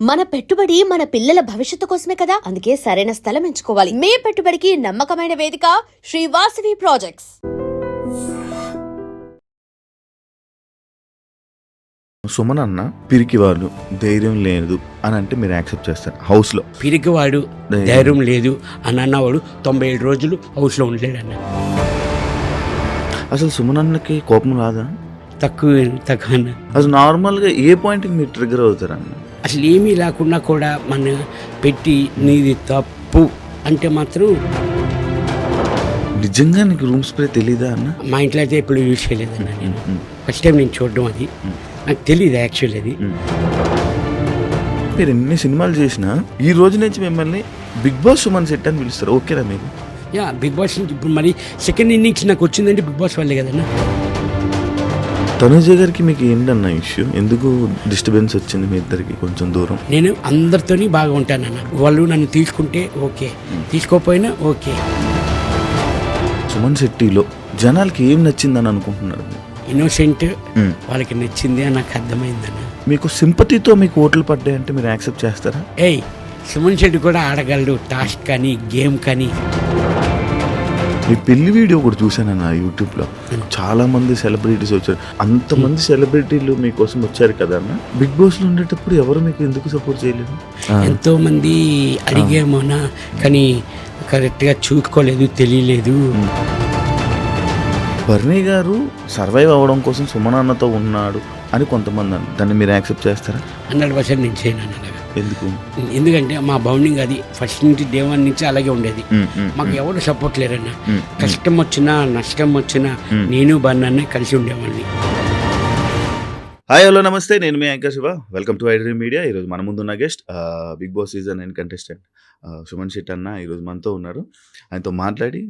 మన పెట్టుబడి మన పిల్లల భవిష్యత్తు కోసమే కదా, అందుకే సరైన స్థలం ఎంచుకోవాలి. మీ పెట్టుబడికి నమ్మకమైన వేదిక శ్రీ వాసవి ప్రాజెక్ట్స్. సుమన్ అన్న పిరికివాడు, ధైర్యం లేదు అని అంటే మీరు యాక్సెప్ట్ చేస్తారు? హౌస్లో పిరికివాడు, ధైర్యం లేదు అని అన్నవాడు 97 రోజులు హౌస్లో ఉండలేడన్న. అసలు సుమన్ అన్నకి కోపం రాదా? తక్కువ అన్న. అసలు నార్మల్గా ఏ పాయింట్కి మీరు ట్రిగ్గర్ అవుతారన్న? అసలు ఏమీ లేకుండా కూడా మన పెట్టి నీది తప్పు అంటే మాత్రం. నిజంగా నీకు రూమ్ స్ప్రే తెలీదా అన్న? మా ఇంట్లో అయితే ఎప్పుడు యూజ్ చేయలేదన్న. నేను ఫస్ట్ టైం నేను చూడడం, అది నాకు తెలియదు యాక్చువల్. అది మీరు ఎన్ని సినిమాలు చేసినా ఈ రోజు నుంచి మిమ్మల్ని బిగ్ బాస్ సుమన్ సెట్ అని పిలుస్తారు, ఓకేనా మీకు? బిగ్ బాస్ నుంచి ఇప్పుడు మరి సెకండ్ ఇన్నింగ్స్ నాకు వచ్చిందంటే బిగ్ బాస్ వల్లే కదన్నా. తనుజ గారికి మీకు ఏంటన్న ఇష్యూ? ఎందుకు డిస్టర్బెన్స్ వచ్చింది మీ ఇద్దరికి కొంచెం దూరం? నేను అందరితోని బాగా ఉంటానన్న. వాళ్ళు నన్ను తీసుకుంటే ఓకే, తీసుకోకపోయినా ఓకే. సుమన్ శెట్టిలో జనాలకి ఏం నచ్చిందని అనుకుంటున్నారు? ఇన్నోసెంట్, వాళ్ళకి నచ్చింది అని నాకు అర్థమైందన్న. మీకు సింపతితో మీకు ఓట్లు పడ్డాయంటే మీరు యాక్సెప్ట్ చేస్తారా? సుమన్ శెట్టి కూడా ఆడగలడు, టాస్క్ కానీ గేమ్ కానీ. మీ పెళ్లి వీడియో కూడా చూశానన్న యూట్యూబ్లో. చాలా మంది సెలబ్రిటీస్ వచ్చారు, అంతమంది సెలబ్రిటీలు మీకోసం వచ్చారు కదా అన్న. బిగ్ బాస్లో ఉండేటప్పుడు ఎవరు మీకు ఎందుకు సపోర్ట్ చేయలేదు? ఎంతో మంది అడిగేమోనా, కానీ కరెక్ట్గా చూసుకోలేదు, తెలియలేదు. బర్నీ గారు సర్వైవ్ అవ్వడం కోసం సుమన్ అన్నతో ఉన్నాడు అని కొంతమంది అన్నారు, దాన్ని మీరు యాక్సెప్ట్ చేస్తారా? 100% నేను చేయను అన్న. ఎందుకు? ఎందుకంటే మా బౌండింగ్ అది ఫస్ట్ నుంచి డే 1 నుంచి అలాగే ఉండేది. మాకు ఎవరు సపోర్ట్ లేరన్న. కష్టం వచ్చినా నష్టం వచ్చినా నేను బర్నీ కలిసి ఉండేవాడిని. హాయ్, హలో, నమస్తే. నేను మీ anchor Shiva. Welcome to iDream Media. ఈరోజు మన ముందున్న guest Bigg Boss season 9 contestant Suman Shetty అన్న ఈరోజు మనతో ఉన్నారు. ఆయనతో మాట్లాడి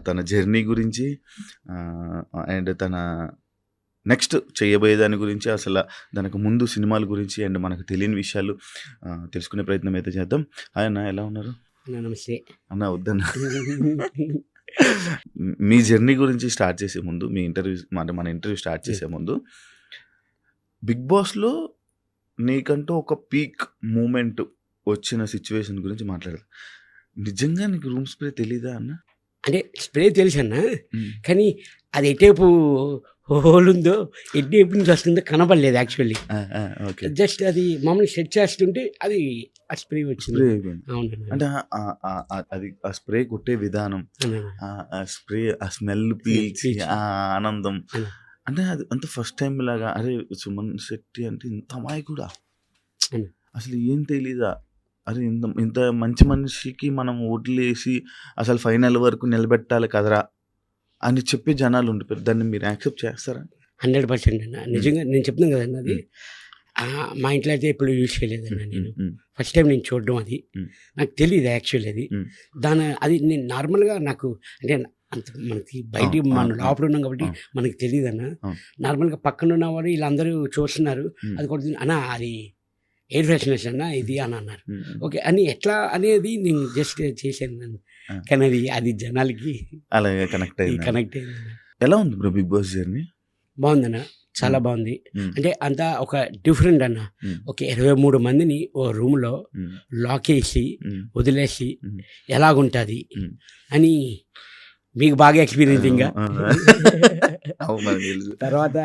తన జర్నీ గురించి అండ్ తన నెక్స్ట్ చేయబోయే దాని గురించి, అసలు దానికి ముందు సినిమాల గురించి అండ్ మనకు తెలియని విషయాలు తెలుసుకునే ప్రయత్నం అయితే చేద్దాం. హాయ్ అన్న, ఎలా ఉన్నారు? నమస్తే అన్న. వద్దన్న, మీ జర్నీ గురించి స్టార్ట్ చేసే ముందు, మీ ఇంటర్వ్యూ మన ఇంటర్వ్యూ స్టార్ట్ చేసే ముందు, బిగ్ బాస్లో నీకంటూ ఒక పీక్ మూమెంట్ వచ్చిన సిచ్యువేషన్ గురించి మాట్లాడదు. నిజంగా నీకు రూమ్ స్ప్రే తెలీదా అన్న? అంటే స్ప్రే తెలుసు అన్న, కానీ అది ఎటేపు హోల్ ఉందో ఎటేపు నుంచి వస్తుందో కనపడలేదు యాక్చువల్లీ. జస్ట్ అది మామూలు సెట్ చేస్తుంటే అది ఆ స్ప్రే వచ్చింది. అవును. అంటే అది ఆ స్ప్రే కొట్టే విధానం, ఆ స్ప్రే, ఆ స్మెల్ పీల్చి ఆ ఆనందం, అంటే అది అంత ఫస్ట్ టైం లాగా. అరే సుమన్ శెట్టి అంటే ఇంత అమ్మాయి కూడా అసలు ఏం తెలీదా? అరే ఇంత మంచి మనిషికి మనం ఓట్లేసి అసలు ఫైనల్ వరకు నిలబెట్టాలి కదరా అని చెప్పి జనాలు ఉండిపోయారు. దాన్ని మీరు యాక్సెప్ట్ చేస్తారా? 100% అన్న. నిజంగా నేను చెప్తున్నాను కదన్న, అది మా ఇంట్లో అయితే ఎప్పుడు యూజ్ చేయలేదన్న. నేను ఫస్ట్ టైం నేను చూడడం, అది నాకు తెలియదు యాక్చువల్. అది నేను నార్మల్గా నాకు అంటే అంత మనకి బయట మనం లోపల ఉన్నాం కాబట్టి మనకి తెలియదు అన్న. నార్మల్గా పక్కన ఉన్నవారు వీళ్ళందరూ చూస్తున్నారు, అది కొడుతుంది అన్న, అది ఎయిర్ ఫ్రెషనర్స్ అన్న ఇది అని అన్నారు. ఓకే అని ఎట్లా అనేది నేను జస్ట్ చేశాను, కానీ అది జనాలకి అలాగే కనెక్ట్ అయింది. ఎలా ఉంది బ్రో బిగ్ బాస్ జర్నీ? బాగుందన్న, చాలా బాగుంది. అంటే అంతా ఒక డిఫరెంట్ అన్న. ఒక 23 మందిని ఓ రూమ్లో లాక్ వేసి వదిలేసి ఎలాగుంటుంది అని మీకు బాగా ఎక్స్పీరియన్సింగ్గా తర్వాత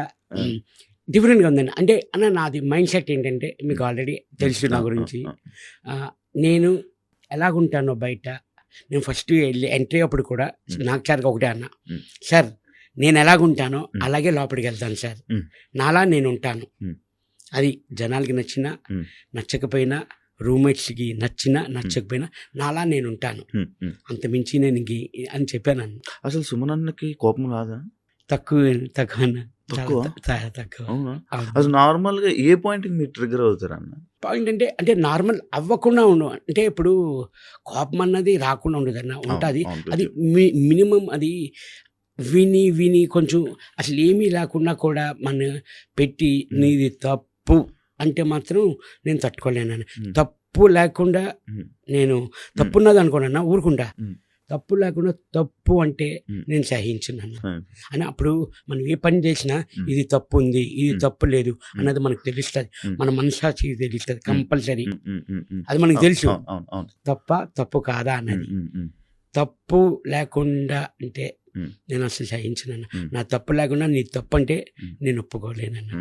డిఫరెంట్గా ఉందండి. అంటే అన్న నాది మైండ్ సెట్ ఏంటంటే మీకు ఆల్రెడీ తెలుసు నా గురించి. నేను ఎలాగుంటానో బయట, నేను ఫస్ట్ వెళ్ళి ఎంట్రీ అప్పుడు కూడా నాకు సార్కి ఒకటే అన్న, సార్ నేను ఎలాగుంటానో అలాగే లోపలికి వెళ్తాను సార్, నాలా నేను ఉంటాను. అది జనాలకి నచ్చినా నచ్చకపోయినా, రూమ్మేట్స్కి నచ్చినా నచ్చకపోయినా నాలా నేను ఉంటాను, అంత మించి నేను అని చెప్పాను. అసలు సుమన్ అన్నకి కోపం రాదా? తక్కువ అవునా? అసలు నార్మల్గా ఏ పాయింట్కి మీరు ట్రిగ్గర్ అవుతారు అన్న? పాయింట్ అంటే నార్మల్ అవ్వకుండా ఉండు, అంటే ఇప్పుడు కోపం అన్నది రాకుండా ఉండదు అన్న, ఉంటుంది. అది మినిమం అది విని కొంచెం అసలు ఏమీ లేకుండా కూడా మన పెట్టి నీది తప్పు అంటే మాత్రం నేను తట్టుకోలేను. తప్పు లేకుండా నేను తప్పున్నది అనుకోనన్నా ఊరుకుంటా, తప్పు లేకుండా తప్పు అంటే నేను సహించున్నాను అని అప్పుడు మనం ఏ పని చేసినా ఇది తప్పు ఉంది, ఇది తప్పు లేదు అన్నది మనకు తెలుస్తుంది, మన మనసాక్షి తెలుస్తుంది కంపల్సరీ, అది మనకు తెలుసు. తప్పు కాదా అన్నది. తప్పు లేకుండా అంటే నేను అసలు సహించినాను. నా తప్పు లేకుండా నీ తప్పు అంటే నేను ఒప్పుకోలేనన్న.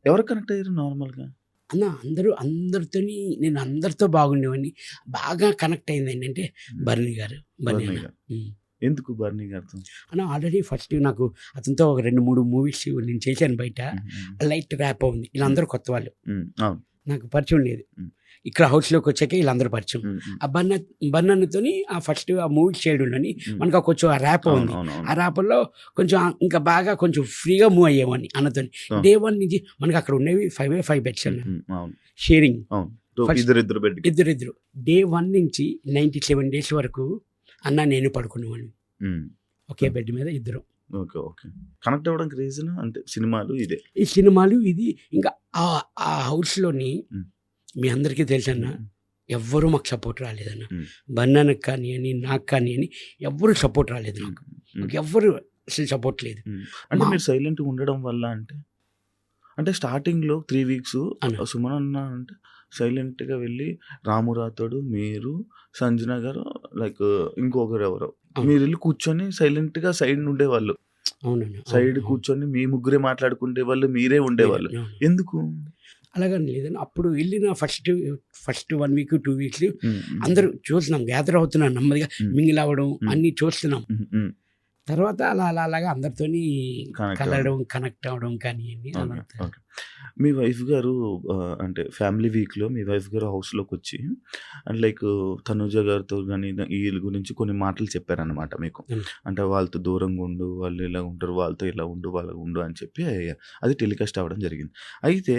ఎవరు కనెక్ట్ అయ్యారు నార్మల్గా? అన్న అందరితోని నేను అందరితో బాగుండేవాడిని. బాగా కనెక్ట్ అయింది ఏంటంటే బర్నీ గారు. ఎందుకు బర్నీ గారితో అన్న? ఆల్రెడీ ఫస్ట్ నాకు అతనితో ఒక 2-3 మూవీస్ నేను చేశాను బయట. లైట్ ర్యాప్ ఉంది. వీళ్ళందరూ కొత్త వాళ్ళు, నాకు పరిచయం లేదు. ఇక్కడ హౌస్లోకి వచ్చాక వీళ్ళందరూ పరిచయం. ఆ బన్నతో ఆ ఫస్ట్ ఆ మూవీ చేయడంలోని మనకు కొంచెం ఆ ర్యాప్ ఉంది. ఆ ర్యాప్లో కొంచెం ఇంకా బాగా కొంచెం ఫ్రీగా మూవ్ అయ్యేవాడిని అన్నతో. డే 1 నుంచి మనకు అక్కడ ఉండేవి 5 బెడ్స్ అన్న, షేరింగ్ ఇద్దరిద్దరు. డే 1 నుంచి 97 days వరకు అన్న నేను పడుకునేవాడిని ఒకే బెడ్ మీద ఇద్దరు. కనెక్ట్ అవ్వడానికి రీజన్ అంటే ఈ సినిమాలు ఇది. ఇంకా ఆ హౌస్లోని మీ అందరికీ తెలుసన్న, ఎవ్వరూ మాకు సపోర్ట్ రాలేదన్న. బన్నానికి కానీ అని నాకు కానీ అని ఎవ్వరూ సపోర్ట్ రాలేదు. నాకు ఎవ్వరు అసలు సపోర్ట్ లేదు. అంటే మీరు సైలెంట్గా ఉండడం వల్ల అంటే స్టార్టింగ్లో 3 weeks సుమన్ అన్న అంటే సైలెంట్గా వెళ్ళి రామురాతోడు, మీరు, సంజన గారు, లైక్ ఇంకొకరు ఎవరో మీరు వెళ్ళి కూర్చొని సైలెంట్గా సైడ్ ఉండేవాళ్ళు. అవునండి, సైడ్ కూర్చొని మీ ముగ్గురే మాట్లాడుకుంటే వాళ్ళు, మీరే ఉండేవాళ్ళు. ఎందుకు అలాగని లేదని అప్పుడు వెళ్ళిన ఫస్ట్ 1 week 2 weeks అందరూ చూస్తున్నాం, గ్యాదర్ అవుతున్నాం, నెమ్మదిగా మింగిల్ అవ్వడం అన్నీ చూస్తున్నాం. తర్వాత అలాగా అందరితోని కలవడం, కనెక్ట్ అవ్వడం కానీ. మీ వైఫ్ గారు అంటే ఫ్యామిలీ వీక్లో మీ వైఫ్ గారు హౌస్లోకి వచ్చి అండ్ లైక్ తనుజ గారితో కానీ వీళ్ళ గురించి కొన్ని మాటలు చెప్పారనమాట మీకు. అంటే వాళ్ళతో దూరంగా ఉండు, వాళ్ళు ఇలా ఉంటారు, వాళ్ళతో ఇలా ఉండు, వాళ్ళ ఉండు అని చెప్పి అది టెలికాస్ట్ అవ్వడం జరిగింది. అయితే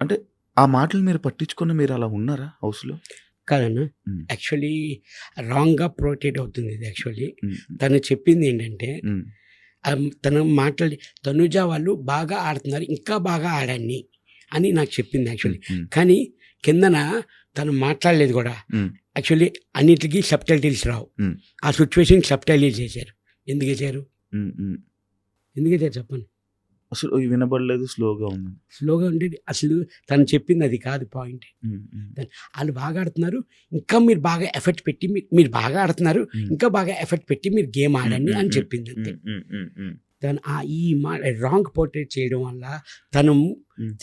అంటే ఆ మాటలు మీరు పట్టించుకొని మీరు అలా ఉన్నారా హౌస్లో? కాదన్న, యాక్చువల్లీ రాంగ్గా ప్రొటెక్ట్ అవుతుంది ఇది. యాక్చువల్లీ తను చెప్పింది ఏంటంటే, తను మాట్లాడి తనుజ వాళ్ళు బాగా ఆడుతున్నారు, ఇంకా బాగా ఆడాన్ని అని నాకు చెప్పింది యాక్చువల్లీ. కానీ కిందన తను మాట్లాడలేదు కూడా. యాక్చువల్లీ అన్నిటికీ సబ్టైటిల్స్ రావు. ఆ సిచ్యువేషన్ సబ్టైటిల్స్ చేశారు. ఎందుకు చేశారు చెప్పండి. అసలు వినబడలేదు, స్లోగా ఉండేది. అసలు తను చెప్పింది అది కాదు పాయింట్. వాళ్ళు బాగా ఆడుతున్నారు, ఇంకా మీరు బాగా ఎఫర్ట్ పెట్టి మీరు బాగా ఆడుతున్నారు, ఇంకా బాగా ఎఫర్ట్ పెట్టి మీరు గేమ్ ఆడండి అని చెప్పింది అంతే. తను ఈ రాంగ్ పోర్ట్రేట్ చేయడం వల్ల తను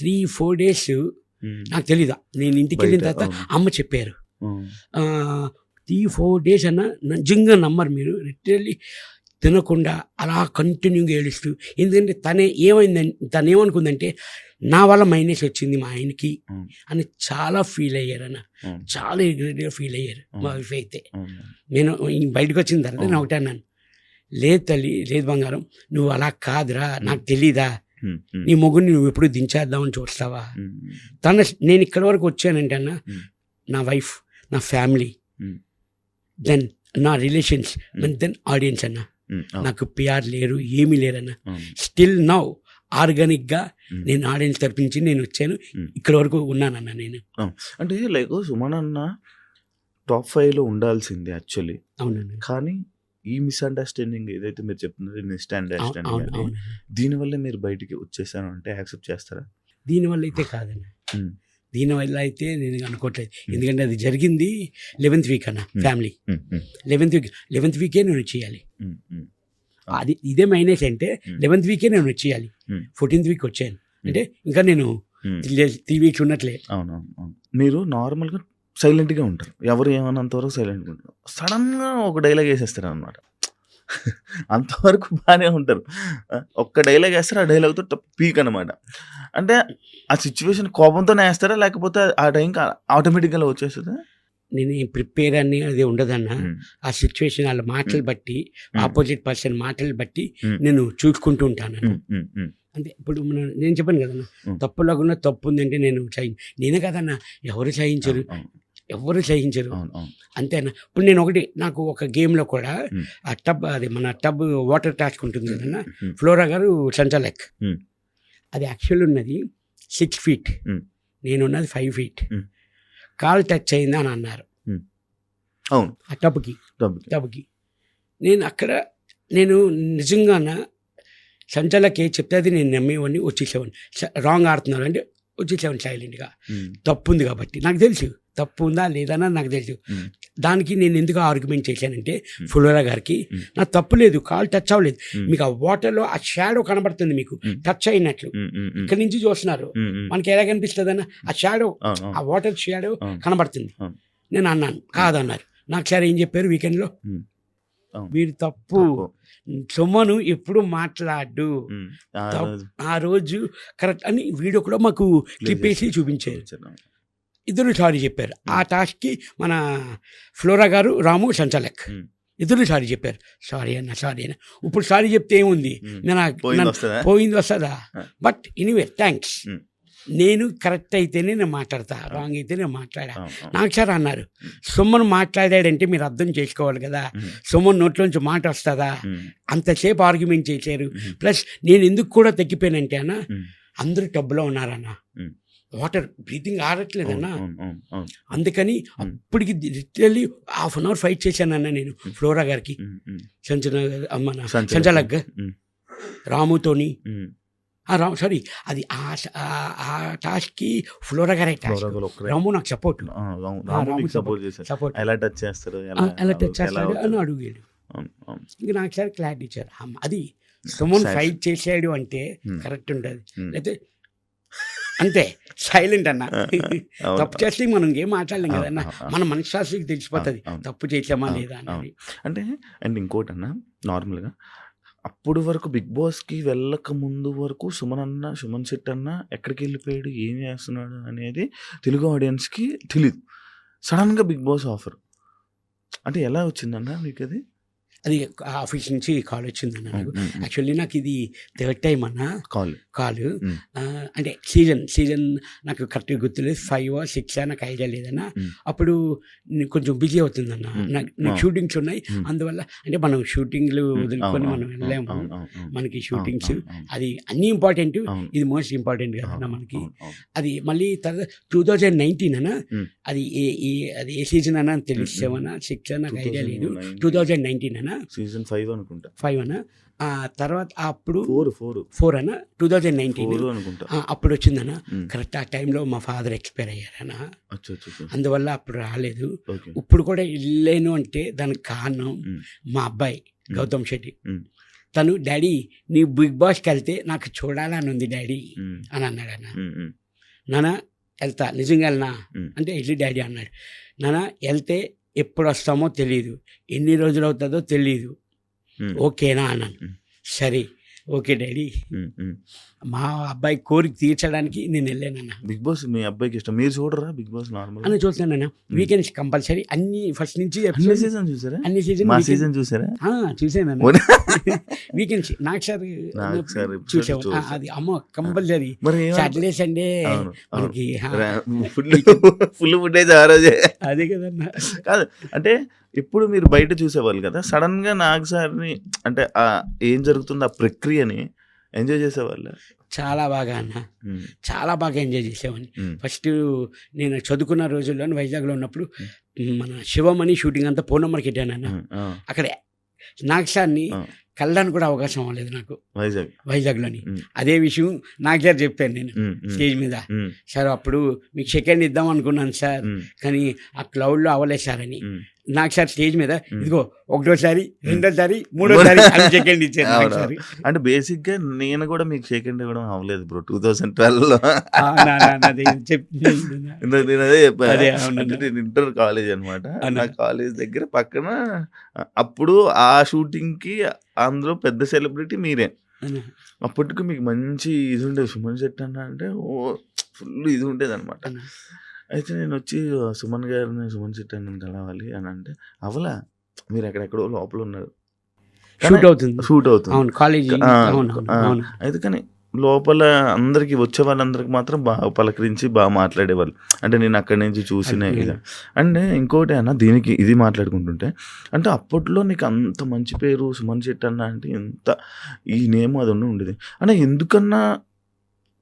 3-4 days నాకు తెలీదు. నేను ఇంటికి వెళ్ళిన తర్వాత అమ్మ చెప్పారు, 3-4 days అన్న నిజంగా నమ్మరు మీరు, లిటరల్లీ తినకుండా అలా కంటిన్యూగా ఏడుస్తూ. ఎందుకంటే తను ఏమనుకుందంటే నా వల్ల మైనస్ వచ్చింది మా ఆయనకి అని చాలా ఫీల్ అయ్యారన్న, చాలా రిగ్రెట్గా ఫీల్ అయ్యారు మా వైఫ్ అయితే. నేను బయటకు వచ్చిన తర్వాత నేను ఒకటే అన్నాను, లేదు తల్లి, లేదు బంగారం, నువ్వు అలా కాదురా, నాకు తెలీదా, నీ మొగుడిని నువ్వు ఎప్పుడు దించేద్దామని చూస్తావా. నేను ఇక్కడి వరకు వచ్చానంటే అన్న, నా వైఫ్, నా ఫ్యామిలీ, దెన్ నా రిలేషన్స్, దెన్ ఆడియన్స్ అన్న. నాకు పిఆర్ లేరు, ఏమీ లేరన్న. స్టిల్ నౌ ఆర్గానిక్గా నేను ఆడియన్స్ తరపించి నేను వచ్చాను, ఇక్కడ వరకు ఉన్నానన్న నేను. అంటే లైక్ సుమన్ అన్న top 5లో ఉండాల్సిందే యాక్చువల్లీ. అవునండి. కానీ ఈ మిస్అండర్స్టాండింగ్ ఏదైతే మీరు చెప్తున్నారు, మిస్అండర్స్టాండింగ్, దీనివల్ల మీరు బయటికి వచ్చేసాను అంటే యాక్సెప్ట్ చేస్తారా? దీనివల్ల అయితే కాదన్న, దీనివల్ల అయితే నేను అనుకోవట్లేదు. ఎందుకంటే అది జరిగింది 11th week అన్న. ఫ్యామిలీ 11th week నేను చేయాలి. అది ఇదే మైనస్ అంటే 11th week నేను వచ్చేయాలి. 14th week వచ్చాను అంటే ఇంకా నేను 3 weeks ఉన్నట్లే. అవునవును. మీరు నార్మల్గా సైలెంట్గా ఉంటారు, ఎవరు ఏమన్నంతవరకు సైలెంట్గా ఉంటారు. సడన్గా ఒక డైలాగ్ వేసేస్తారు అనమాట, అంతవరకు బాగానే ఉంటారు. ఒక్క డైలాగ్ వేస్తారు, ఆ డైలాగ్తో పీక్ అనమాట. అంటే ఆ సిచ్యువేషన్ కోపంతోనే వేస్తారా, లేకపోతే ఆ టైంకి ఆటోమేటిక్గా వచ్చేస్తుందా? నేను ప్రిపేర్ అని అది ఉండదన్న. ఆ సిచ్యువేషన్ వాళ్ళ మాటలు బట్టి, ఆపోజిట్ పర్సన్ మాటలు బట్టి నేను చూసుకుంటూ ఉంటాను అంతే. ఇప్పుడు నేను చెప్పాను కదన్నా, తప్పు లేకుండా తప్పు ఉందంటే నేనే కదన్నా, ఎవరు సహించరు అంతేనా. ఇప్పుడు నేను నాకు ఒక గేమ్లో కూడా ఆ టబ్, అది మన టబ్ వాటర్ టాస్క్ ఉంటుంది కదన్నా, ఫ్లోరా గారు సంచాలక్, అది యాక్చువల్ ఉన్నది 6 feet, నేనున్నది 5 feet. కాల్ టచ్ అయిందా అని అన్నారు. అవును. ఆ టబ్కి డబ్బుకి. నేను నిజంగాన సంచాలకి చెప్తే అది నేను నమ్మేవాడిని, వచ్చేసేవాడిని. రాంగ్ ఆడుతున్నారు అంటే వచ్చేసేవాడిని సైలెంట్గా. తప్పు ఉంది కాబట్టి నాకు తెలుసు తప్పు ఉందా లేదా అని నాకు తెలుసు. దానికి నేను ఎందుకు ఆర్గ్యుమెంట్ చేశానంటే ఫ్లోరా గారికి నా తప్పు లేదు, కాల్ టచ్ అవ్వలేదు, మీకు ఆ వాటర్లో ఆ షాడో కనబడుతుంది, మీకు టచ్ అయినట్లు ఇక్కడి నుంచి చూస్తున్నారు, మనకి ఎలా కనిపిస్తుంది అన్న ఆ షాడో, ఆ వాటర్ షాడో కనబడుతుంది. నేను అన్నాను, కాదన్నారు. నాకు సార్ ఏం చెప్పారు వీకెండ్లో, మీరు తప్పు, సొమ్మను ఎప్పుడు మాట్లాడు, ఆ రోజు కరెక్ట్ అని వీడియో కూడా మాకు క్లిప్ వేసి చూపించారు. ఇద్దరు సారీ చెప్పారు ఆ టాస్క్కి. మన ఫ్లోరా గారు, రాము, సంచాలక్ ఇద్దరు సారీ చెప్పారు. సారీ అన్న. ఇప్పుడు సారీ చెప్తే ఏముంది, పోయింది వస్తుందా? But anyway thanks. నేను కరెక్ట్ అయితేనే నేను మాట్లాడతా, రాంగ్ అయితే నేను మాట్లాడా. నాకు సార్ అన్నారు, సొమ్మను మాట్లాడాడంటే మీరు అర్థం చేసుకోవాలి కదా, సొమ్మను నోట్లోంచి మాట వస్తుందా? అంతసేపు ఆర్గ్యుమెంట్ చేశారు. ప్లస్ నేను ఎందుకు కూడా తగ్గిపోయానంటే అన్న, అందరూ టబ్బులో ఉన్నారన్న, వాటర్ బ్రీతింగ్ ఆడట్లేదన్నా. అందుకని అప్పటికి లిటరల్లీ ½ అన్ అవర్ ఫైట్ చేశానన్న నేను ఫ్లోరా గారికి, మన సంచాలక్, రాముతోని. సారీ, అది ఆ టాస్క్కి ఫ్లోరా గారే టాస్క్, రాము నాకు సపోర్ట్ ఎలా టచ్ చేస్తాడు అని అడిగాడు. ఇంకా నాకు సార్ క్లారిటీ ఇచ్చారు, అది సుమన్ ఫైట్ చేసాడు అంటే కరెక్ట్ ఉంటుంది, అయితే అంతే సైలెంట్ అన్న. తప్పు చేస్తే మనం ఏం మాట్లాడలేం కదన్న, మన మనశ్శాస్త్రికి తెలిసిపోతుంది తప్పు చేసామా లేదా అనేది. అంటే అండ్ ఇంకోటి అన్న, నార్మల్గా అప్పుడు వరకు బిగ్ బాస్కి వెళ్ళక ముందు వరకు సుమన్ శెట్టి అన్న ఎక్కడికి వెళ్ళిపోయాడు, ఏం చేస్తున్నాడు అనేది తెలుగు ఆడియన్స్కి తెలీదు. సడన్గా బిగ్ బాస్ ఆఫర్ అంటే ఎలా వచ్చిందన్న మీకు? అది ఆఫీస్ నుంచి కాల్ వచ్చిందన్న నాకు. యాక్చువల్లీ నాకు ఇది థర్డ్ టైం అన్న కాల్. అంటే సీజన్ నాకు కరెక్ట్గా గుర్తులేదు, 5 or 6 నాకు ఐడియా లేదన్న. అప్పుడు కొంచెం బిజీ అవుతుందన్న, నాకు షూటింగ్స్ ఉన్నాయి, అందువల్ల అంటే మనం షూటింగ్లు వదులుకొని మనం వెళ్ళాము, మనకి షూటింగ్స్ అది అన్నీ ఇంపార్టెంట్, ఇది మోస్ట్ ఇంపార్టెంట్ కదన్న మనకి. అది మళ్ళీ తర్వాత 2019 అన్న, అది ఏ సీజన్ అన్న తెలుస్తామన్నా, 6 నాకు ఐడియా లేదు, 2019 అన్న, సీజన్ 5 అనుకుంటా, 5 అన్న. తర్వాత అప్పుడు 4 అన్న, 2019 అనుకుంటా అప్పుడు వచ్చిందన్న. కరెక్ట్ ఆ టైంలో మా ఫాదర్ ఎక్స్పైర్ అయ్యారన్న, అందువల్ల అప్పుడు రాలేదు. ఇప్పుడు కూడా వెళ్ళాను అంటే దానికి కారణం మా అబ్బాయి గౌతమ్ శెట్టి. తను, డాడీ నీ బిగ్ బాస్కి వెళ్తే నాకు చూడాలని ఉంది డాడీ అని అన్నాడు అన్న. నాన్న వెళ్తా, నిజంగా వెళ్ళనా అంటే వెళ్ళి డాడీ అన్నాడు. నాన్న వెళ్తే ఎప్పుడు వస్తామో తెలియదు, ఎన్ని రోజులు అవుతుందో తెలియదు, ఓకేనా అన్నాను. సరే ఓకే డాడీ, మా అబ్బాయి కోరిక తీర్చడానికి నేను వెళ్ళానన్నా. బిగ్ బాస్ మీ అబ్బాయికి ఇష్టం, మీరు చూడరా బిగ్ బాస్? నార్మల్ అని చూస్తానన్నా, వీకెండ్స్ కంపల్సరీ అన్ని ఫస్ట్ నుంచి సీజన్ చూసారా? అన్ని సీజన్ చూసారా? చూసానన్నా. వీకెండ్స్ నాకు సార్ చూసాము, అది అమ్మ కంపల్సరీ సాటర్డే సండే మనకి ఫుల్ ఫుటేజ్ ఆ రోజే. అదే కదన్నా. కాదు అంటే ఇప్పుడు మీరు బయట చూసేవాళ్ళు కదా, సడన్ గా నాగ్ సార్ని అంటే ఏం జరుగుతుంది ఆ ప్రక్రియని ఎంజాయ్ చేసేవాళ్ళు? చాలా బాగా అన్న, చాలా బాగా ఎంజాయ్ చేసేవాడిని. ఫస్ట్ నేను చదువుకున్న రోజుల్లో వైజాగ్లో ఉన్నప్పుడు మన శివమణి షూటింగ్ అంతా పూర్ణమ్మకి వెళ్ళాను అన్న. అక్కడ నాగ్ సార్ని కళ్ళడానికి కూడా అవకాశం అవ్వలేదు నాకు వైజాగ్లోని. అదే విషయం నాగ్ సార్ చెప్పాను నేను స్టేజ్ మీద, సార్ అప్పుడు మీకు సెకండ్ ఇద్దాం అనుకున్నాను సార్, కానీ ఆ క్లౌడ్లో అవ్వలేదు సార్ అని. నాకు సార్ స్టేజ్ మీద ఇదిగో ఒకటోసారి, రెండోసారి, మూడోసారి సెకండ్ ఇచ్చారు. అంటే బేసిక్ గా నేను కూడా మీకు సెకండ్ ఇవ్వడం అవ్వలేదు బ్రో 2012లో. నేను ఇంటర్ కాలేజ్ అనమాట, నా కాలేజ్ దగ్గర పక్కన. అప్పుడు ఆ షూటింగ్ కి అందులో పెద్ద సెలబ్రిటీ మీరే. అప్పటికి మీకు మంచి ఇది ఉండేది, సుమన్ శెట్టి అన్న అంటే ఫుల్ ఇది ఉండేది అనమాట. అయితే నేను వచ్చి సుమన్ శెట్టి అన్నని కలవాలి అని అంటే, అవలా మీరు ఎక్కడెక్కడో లోపల ఉన్నారు, షూట్ అవుతుంది. అయితే కానీ లోపల అందరికి వచ్చే వాళ్ళందరికి మాత్రం బాగా పలకరించి బాగా మాట్లాడేవాళ్ళు. అంటే నేను అక్కడి నుంచి చూసిన ఇది. అంటే ఇంకోటి అన్న, దీనికి ఇది మాట్లాడుకుంటుంటే, అంటే అప్పట్లో నీకు అంత మంచి పేరు సుమన్ శెట్టి అన్న అంటే ఎంత ఈ నేమ్ అది ఉండేది అంటే, ఎందుకన్నా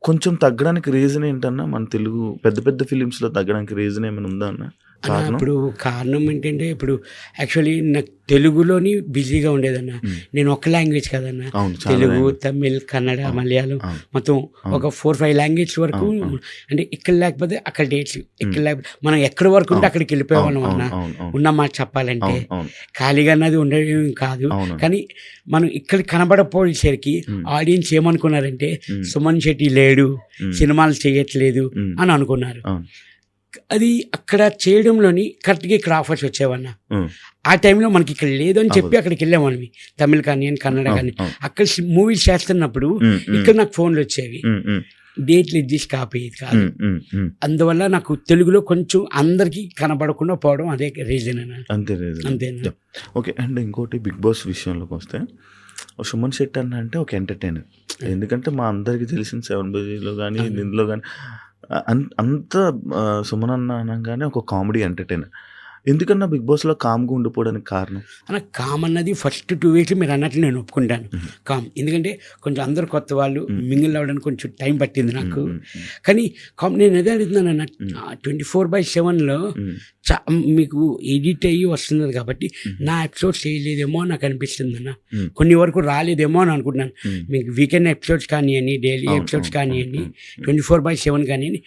కొంచెం తగ్గడానికి రీజన్ ఏంటన్నా? మన తెలుగు పెద్ద పెద్ద ఫిలిమ్స్‌లో తగ్గడానికి రీజన్ ఏమైనా ఉందా అన్న? అన్న కారణం? ఇప్పుడు కారణం ఏంటంటే ఇప్పుడు యాక్చువల్లీ నాకు తెలుగులోని బిజీగా ఉండేదన్న. నేను ఒక్క లాంగ్వేజ్ కదన్న, అవును. చాలా తెలుగు, లాంగ్వేజ్. తమిళ్, కన్నడ, అవును. మలయాళం అవును. మొత్తం అవును. ఒక 4-5 లాంగ్వేజ్ వరకు అవును. అంటే ఇక్కడ లేకపోతే అక్కడ డేట్స్, ఇక్కడ లేకపోతే మనం ఎక్కడి వరకు ఉంటే అక్కడికి వెళ్ళిపోయేవాళ్ళం అన్న. అవును. ఉన్న మాట చెప్పాలంటే అవును. అవును. ఖాళీగా అన్నది ఉండడం కాదు, అవును. కానీ మనం ఇక్కడ కనబడపోయేసరికి ఆడియన్స్ ఏమనుకున్నారంటే సుమన్ శెట్టి లేడు, సినిమాలు చేయట్లేదు అని అనుకున్నారు. అవును. అది అక్కడ చేయడంలోని కరెక్ట్గా ఇక్కడ ఆఫర్స్ వచ్చేవన్న. ఆ టైంలో మనకి ఇక్కడ లేదు అని చెప్పి అక్కడికి వెళ్ళామని, తమిళ్ కానీ కన్నడ కానీ. అక్కడ మూవీస్ చేస్తున్నప్పుడు ఇక్కడ నాకు ఫోన్లు వచ్చేవి, డేట్లు అడ్జస్ట్ కాపోయేది కాదు. అందువల్ల నాకు తెలుగులో కొంచెం అందరికీ కనబడకుండా పోవడం అదే రీజన్ అన్న. అంతే రీజన్. అంతేనా? ఓకే. అండ్ ఇంకోటి బిగ్ బాస్ విషయంలోకి వస్తే సుమన్ శెట్టి అన్న అంటే ఒక ఎంటర్టైనర్. ఎందుకంటే మా అందరికీ తెలిసిన 7 బజీలో కానీ దీంట్లో కానీ అంత సుమన్ అన్న అనగానే ఒక కామెడీ ఎంటర్టైనర్. ఎందుకన్నా బిగ్ బాస్లో కామ్గా ఉండిపోవడానికి కారణం? అన్న కామ్ అన్నది ఫస్ట్ 2 వీక్స్ మీరు అన్నట్లు నేను ఒప్పుకుంటాను కామ్. ఎందుకంటే కొంచెం అందరు కొత్త వాళ్ళు మింగిల్ అవ్వడానికి కొంచెం టైం పట్టింది నాకు. కానీ కామ్ నేను అదే అడుగుతున్నాను అన్న, 24/7లో మీకు ఎడిట్ అయ్యి వస్తున్నది కాబట్టి నా ఎపిసోడ్స్ చేయలేదేమో అని నాకు అనిపిస్తుంది అన్న. కొన్ని వరకు రాలేదేమో అని అనుకుంటున్నాను. మీకు వీకెండ్ ఎపిసోడ్స్ కానివ్వండి, డైలీ ఎపిసోడ్స్ కానివ్వండి, 24/7 కానివ్వండి,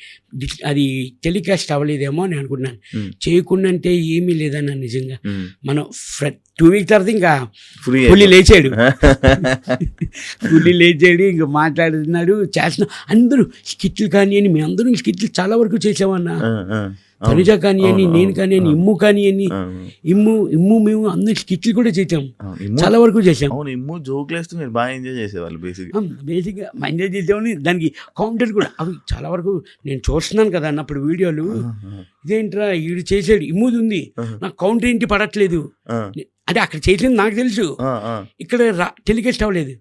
అది టెలికాస్ట్ అవ్వలేదేమో అని అనుకుంటున్నాను. చేయకుండా అంటే ఏమీ లేదన్న. నిజంగా మనం 2 వీక్ తర్వాత ఇంకా పులి లేచాడు, ఇంకా మాట్లాడుతున్నాడు, చేస్తున్నాం. అందరూ స్కిట్లు కానివ్వండి, మేము అందరూ స్కిట్లు చాలా వరకు చేసామన్నా. తనుజ కానివ్వండి, నేను కానివ్వండి, ఇమ్ము కానివ్వండి, ఇమ్ము మేము అందరు స్కిట్లు కూడా చేసాం, చాలా వరకు చేసాం. ఇమ్ము జోకులు వేస్తూ మీరు బాగా ఎంజాయ్ చేసేవాళ్ళు. బేసిక్గా ఎంజాయ్ చేసామని దానికి కౌంటర్ కూడా అవి చాలా వరకు నేను చూస్తున్నాను కదా అన్నప్పుడు వీడియోలు. ఇదేంట్రా వీడు చేసాడు, ఇమ్ముది ఉంది, నాకు కౌంటర్ ఏంటి పడట్లేదు అంటే అక్కడ చేసింది నాకు తెలుసు, ఇక్కడ టెలికాస్ట్ అవ్వలేదు.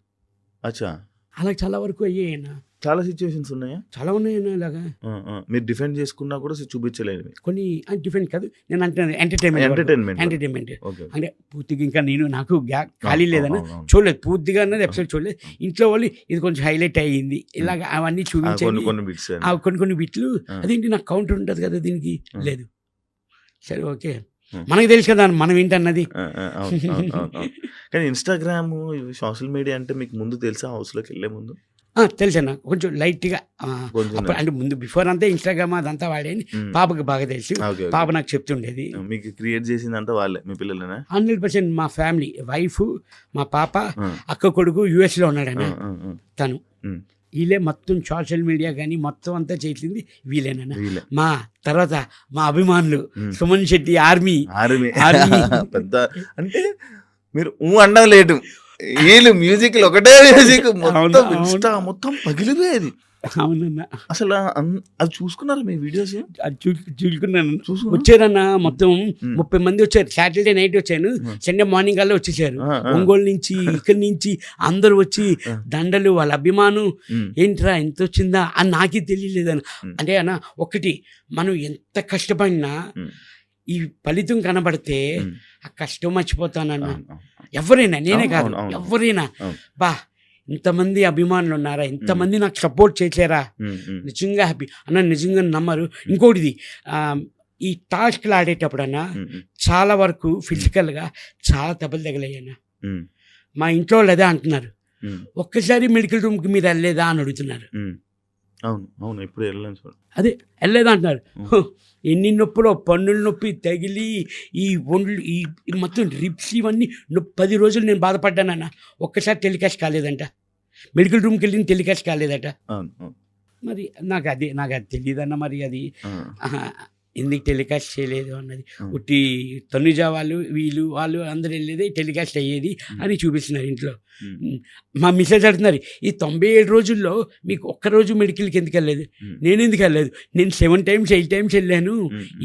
అచ్చా, అలా చాలా వరకు అయ్యాయన్నా. చాలా సిచ్యువేషన్స్ ఉన్నాయా? చాలా ఉన్నాయన్నా. ఇలాగా మీరు డిఫెండ్ చేసుకున్నా కూడా చూపించలేదు. కొన్ని డిఫెండ్ కాదు, నేను అంటే ఎంటర్టైన్మెంట్ అంటే పూర్తిగా ఇంకా నాకు ఖాళీ లేదన్న, చూడలేదు పూర్తిగా అన్నది ఎపిసోడ్ చూడలేదు. ఇంట్లో వాళ్ళు ఇది కొంచెం హైలైట్ అయ్యింది ఇలాగ అవన్నీ చూపించాను, కొన్ని బిట్లు. అదేంటి నాకు కౌంటర్ ఉంటుంది కదా దీనికి, లేదు. సరే ఓకే, మనకు తెలుసు కదా మనం ఏంటన్నది. కానీ ఇన్స్టాగ్రామ్, సోషల్ మీడియా అంటే మీకు ముందు తెలుసా? హౌస్లోకి వెళ్ళే ముందు తెలుసన్న, కొంచెం లైట్గా. అంటే ముందు బిఫోర్ అంతా ఇన్స్టాగ్రామ్ అదంతా వాడేది, పాపకి బాగా తెలుసు. పాప నాకు చెప్తుండేది. మీకు క్రియేట్ చేసిందంతా వాళ్ళే, మీ పిల్లలేనా? 100% మా ఫ్యామిలీ, వైఫ్, మా పాప, అక్క కొడుకు US లో ఉన్నాడన్న తను. వీళ్ళే మొత్తం సోషల్ మీడియా కానీ మొత్తం అంతా చేసింది వీళ్ళేనన్నా. మా తర్వాత మా అభిమానులు సుమన్ శెట్టి ఆర్మీ పెద్ద. అంటే మీరు అండం లేదు, వీళ్ళు మ్యూజిక్ ఒకటే మ్యూజిక్ మొత్తం పగిలిపోయేది. అవునన్నా, అసలు అది చూసుకున్నారా మీ వీడియోస్? అది చూసుకున్నాను. వచ్చారన్నా మొత్తం 30 మంది వచ్చారు. సాటర్డే నైట్ వచ్చాను, సండే మార్నింగ్ కల్లా వచ్చేసారు. ఒంగోలు నుంచి, ఇక్కడి నుంచి అందరూ వచ్చి దండలు, వాళ్ళ అభిమానం. ఏంట్రా ఎంత వచ్చిందా అని నాకే తెలియలేదన్న. అంటే అన్న ఒకటి, మనం ఎంత కష్టపడినా ఈ ఫలితం కనబడితే ఆ కష్టం మర్చిపోతానన్న. ఎవరైనా, నేనే కాదు ఎవరైనా, బా ఇంతమంది అభిమానులు ఉన్నారా, ఇంతమంది నాకు సపోర్ట్ చేశారా, నిజంగా హ్యాపీ అన్న. నిజంగా నమ్మరు. ఇంకోటిది, ఈ టాస్క్లు ఆడేటప్పుడు అన్న చాలా వరకు ఫిజికల్గా చాలా దెబ్బలు తగిలాయన్న. మా ఇంట్లో వాళ్ళు అదే అంటున్నారు, ఒక్కసారి మెడికల్ రూమ్కి మీరు వెళ్ళలేదా అని అడుగుతున్నారు. అవును, ఎప్పుడు వెళ్ళాను చూడండి, అదే వెళ్ళలేదా అంటున్నారు. ఎన్ని నొప్పులో, పన్నుల నొప్పి తగిలి, ఈ ఒండ్లు, ఈ మొత్తం రిప్స్ ఇవన్నీ 10 రోజులు నేను బాధపడ్డానన్న. ఒక్కసారి టెలికాస్ట్ కాలేదంట, మెడికల్ రూమ్కి వెళ్ళిన టెలికాస్ట్ కాలేదట. మరి నాకు అది తెలియదన్న. మరి అది ఎందుకు టెలికాస్ట్ చేయలేదు అన్నది, ఉట్టి తనుజ వాళ్ళు అందరూ వెళ్ళేది టెలికాస్ట్ అయ్యేది అని చూపిస్తున్నారు ఇంట్లో. మా మిస్సెస్ అడుగుతున్నారు, ఈ 97 రోజుల్లో మీకు ఒక్కరోజు మెడికల్కి ఎందుకు వెళ్ళలేదు? నేను ఎందుకు వెళ్ళలేదు? నేను 7 times 8 times వెళ్ళాను.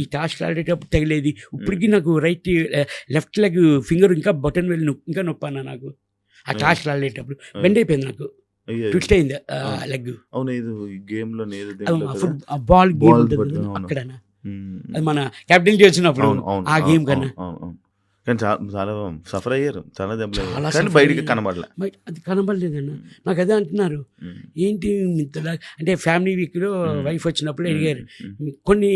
ఈ టాస్క్ ఆడేటప్పుడు తగిలేది. ఇప్పటికీ నాకు లెఫ్ట్ లెగ్ ఫింగర్ ఇంకా బటన్ వెళ్ళి ఇంకా నొప్పాను నాకు. ఆ టాస్క్ ఆడేటప్పుడు బెండ్ అయిపోయింది, నాకు ట్విస్ట్ అయింది లెగ్. బాల్ గేమ్ అక్కడ, అది మన క్యాప్టెన్సీ వచ్చినప్పుడు ఆ గేమ్ కన్నా కానీ చాలా సఫర్ అయ్యారు, చాలా దెబ్బలు అయ్యారు, చాలా కానీ suffer బయటికి అయ్యారు. కనబడలే. అది కనబడలేదన్న. నాకు అదే అంటున్నారు, ఏంటి ఇంతలా అంటే ఫ్యామిలీ వీక్లో వైఫ్ వచ్చినప్పుడు అడిగారు కొన్ని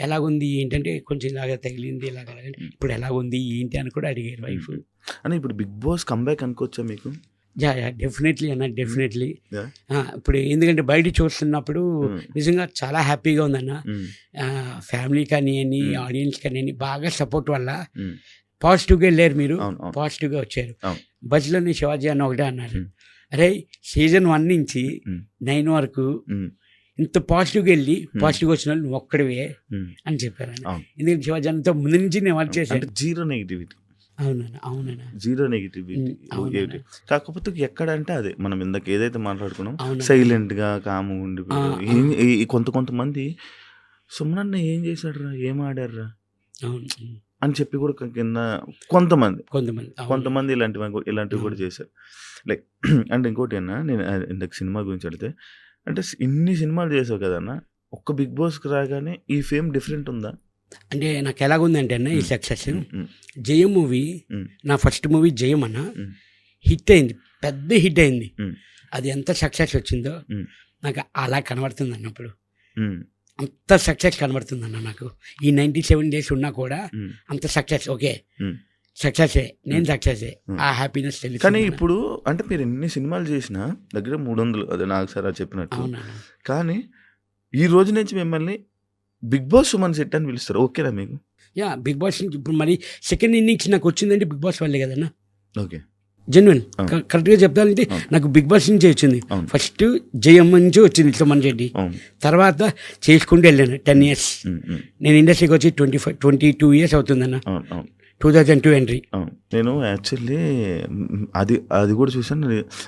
ఎలాగుంది ఏంటంటే కొంచెం ఇలాగ తగిలింది ఇలాగ ఇప్పుడు ఎలాగుంది ఏంటి అని కూడా అడిగారు వైఫ్. అని ఇప్పుడు బిగ్ బాస్ కంబ్యాక్ అనుకోవచ్చా మీకు? యా డెఫినెట్లీ అన్న, డెఫినెట్లీ. Yeah. ఇప్పుడు ఎందుకంటే బయట చూస్తున్నప్పుడు నిజంగా చాలా హ్యాపీగా ఉందన్న. ఫ్యామిలీ కానివ్వండి, ఆడియన్స్ కానివ్వండి, బాగా సపోర్ట్ వల్ల పాజిటివ్గా వెళ్ళారు మీరు, పాజిటివ్గా వచ్చారు. బజ్లోని శివాజీ అన్న ఒకటే అన్నారు, అరే సీజన్ 1 నుంచి 9 వరకు ఇంత పాజిటివ్గా వెళ్ళి పాజిటివ్గా వచ్చిన వాళ్ళు నువ్వు ఒక్కడివే అని చెప్పారు అన్న. ఎందుకంటే శివాజీ అన్నతో ముందు నుంచి నేను వర్క్ చేశాను. Zero negativity. అవునన్నా జీరో నెగిటివిటీ. కాకపోతే ఎక్కడ అంటే అదే మనం ఇందాక ఏదైతే మాట్లాడుకున్నాం, అవును. సైలెంట్ గా కాము ఉండి కొంతమంది సుమనన్న ఏం చేశాడురా, ఏం ఆడారా అని చెప్పి కూడా కింద కొంతమంది ఇలాంటివి కూడా చేశారు. లైక్ అంటే ఇంకోటి అన్న, నేను ఇందాక సినిమా గురించి అడిగితే, అంటే ఇన్ని సినిమాలు చేసావు కదన్నా, ఒక్క బిగ్ బాస్కి రాగానే ఈ ఫేమ్ డిఫరెంట్ ఉందా? అంటే నాకు ఎలాగుందంటే అన్న ఈ సక్సెస్, జయం మూవీ నా ఫస్ట్ మూవీ జయం అన్న, హిట్ అయింది, పెద్ద హిట్ అయింది. అది ఎంత సక్సెస్ వచ్చిందో నాకు అలా కనబడుతుంది అన్నప్పుడు, అంత సక్సెస్ కనబడుతుంది అన్న నాకు. ఈ 97 days ఉన్నా కూడా అంత సక్సెస్. ఓకే సక్సెసే, నేను సక్సెసే, ఆ హ్యాపీనెస్ తెలుసు. కానీ ఇప్పుడు అంటే మీరు ఎన్ని సినిమాలు చేసినా దగ్గర 300, అదే నాకు సార్ చెప్పినట్టు. కానీ ఈ రోజు నుంచి మిమ్మల్ని బిగ్ బాస్ సుమన్ శెట్టి అని పిలుస్తారు, ఓకేనా మీకు? యా బిగ్ బాస్ నుంచి ఇప్పుడు మరి సెకండ్ ఇన్నింగ్స్ నాకు వచ్చిందంటే బిగ్ బాస్ వల్లే కదన్నా. ఓకే జెన్యున్ కరెక్ట్గా చెప్తానంటే నాకు బిగ్ బాస్ నుంచి వచ్చింది. ఫస్ట్ జయం నుంచి వచ్చింది సుమన్ శెట్టి, తర్వాత చేసుకుంటూ వెళ్ళాను 10 years. నేను ఇండస్ట్రీకి వచ్చి 22 years అవుతుందన్న, 2002 ఎంట్రీ. నేను యాక్చువల్లీ అది కూడా చూసాను,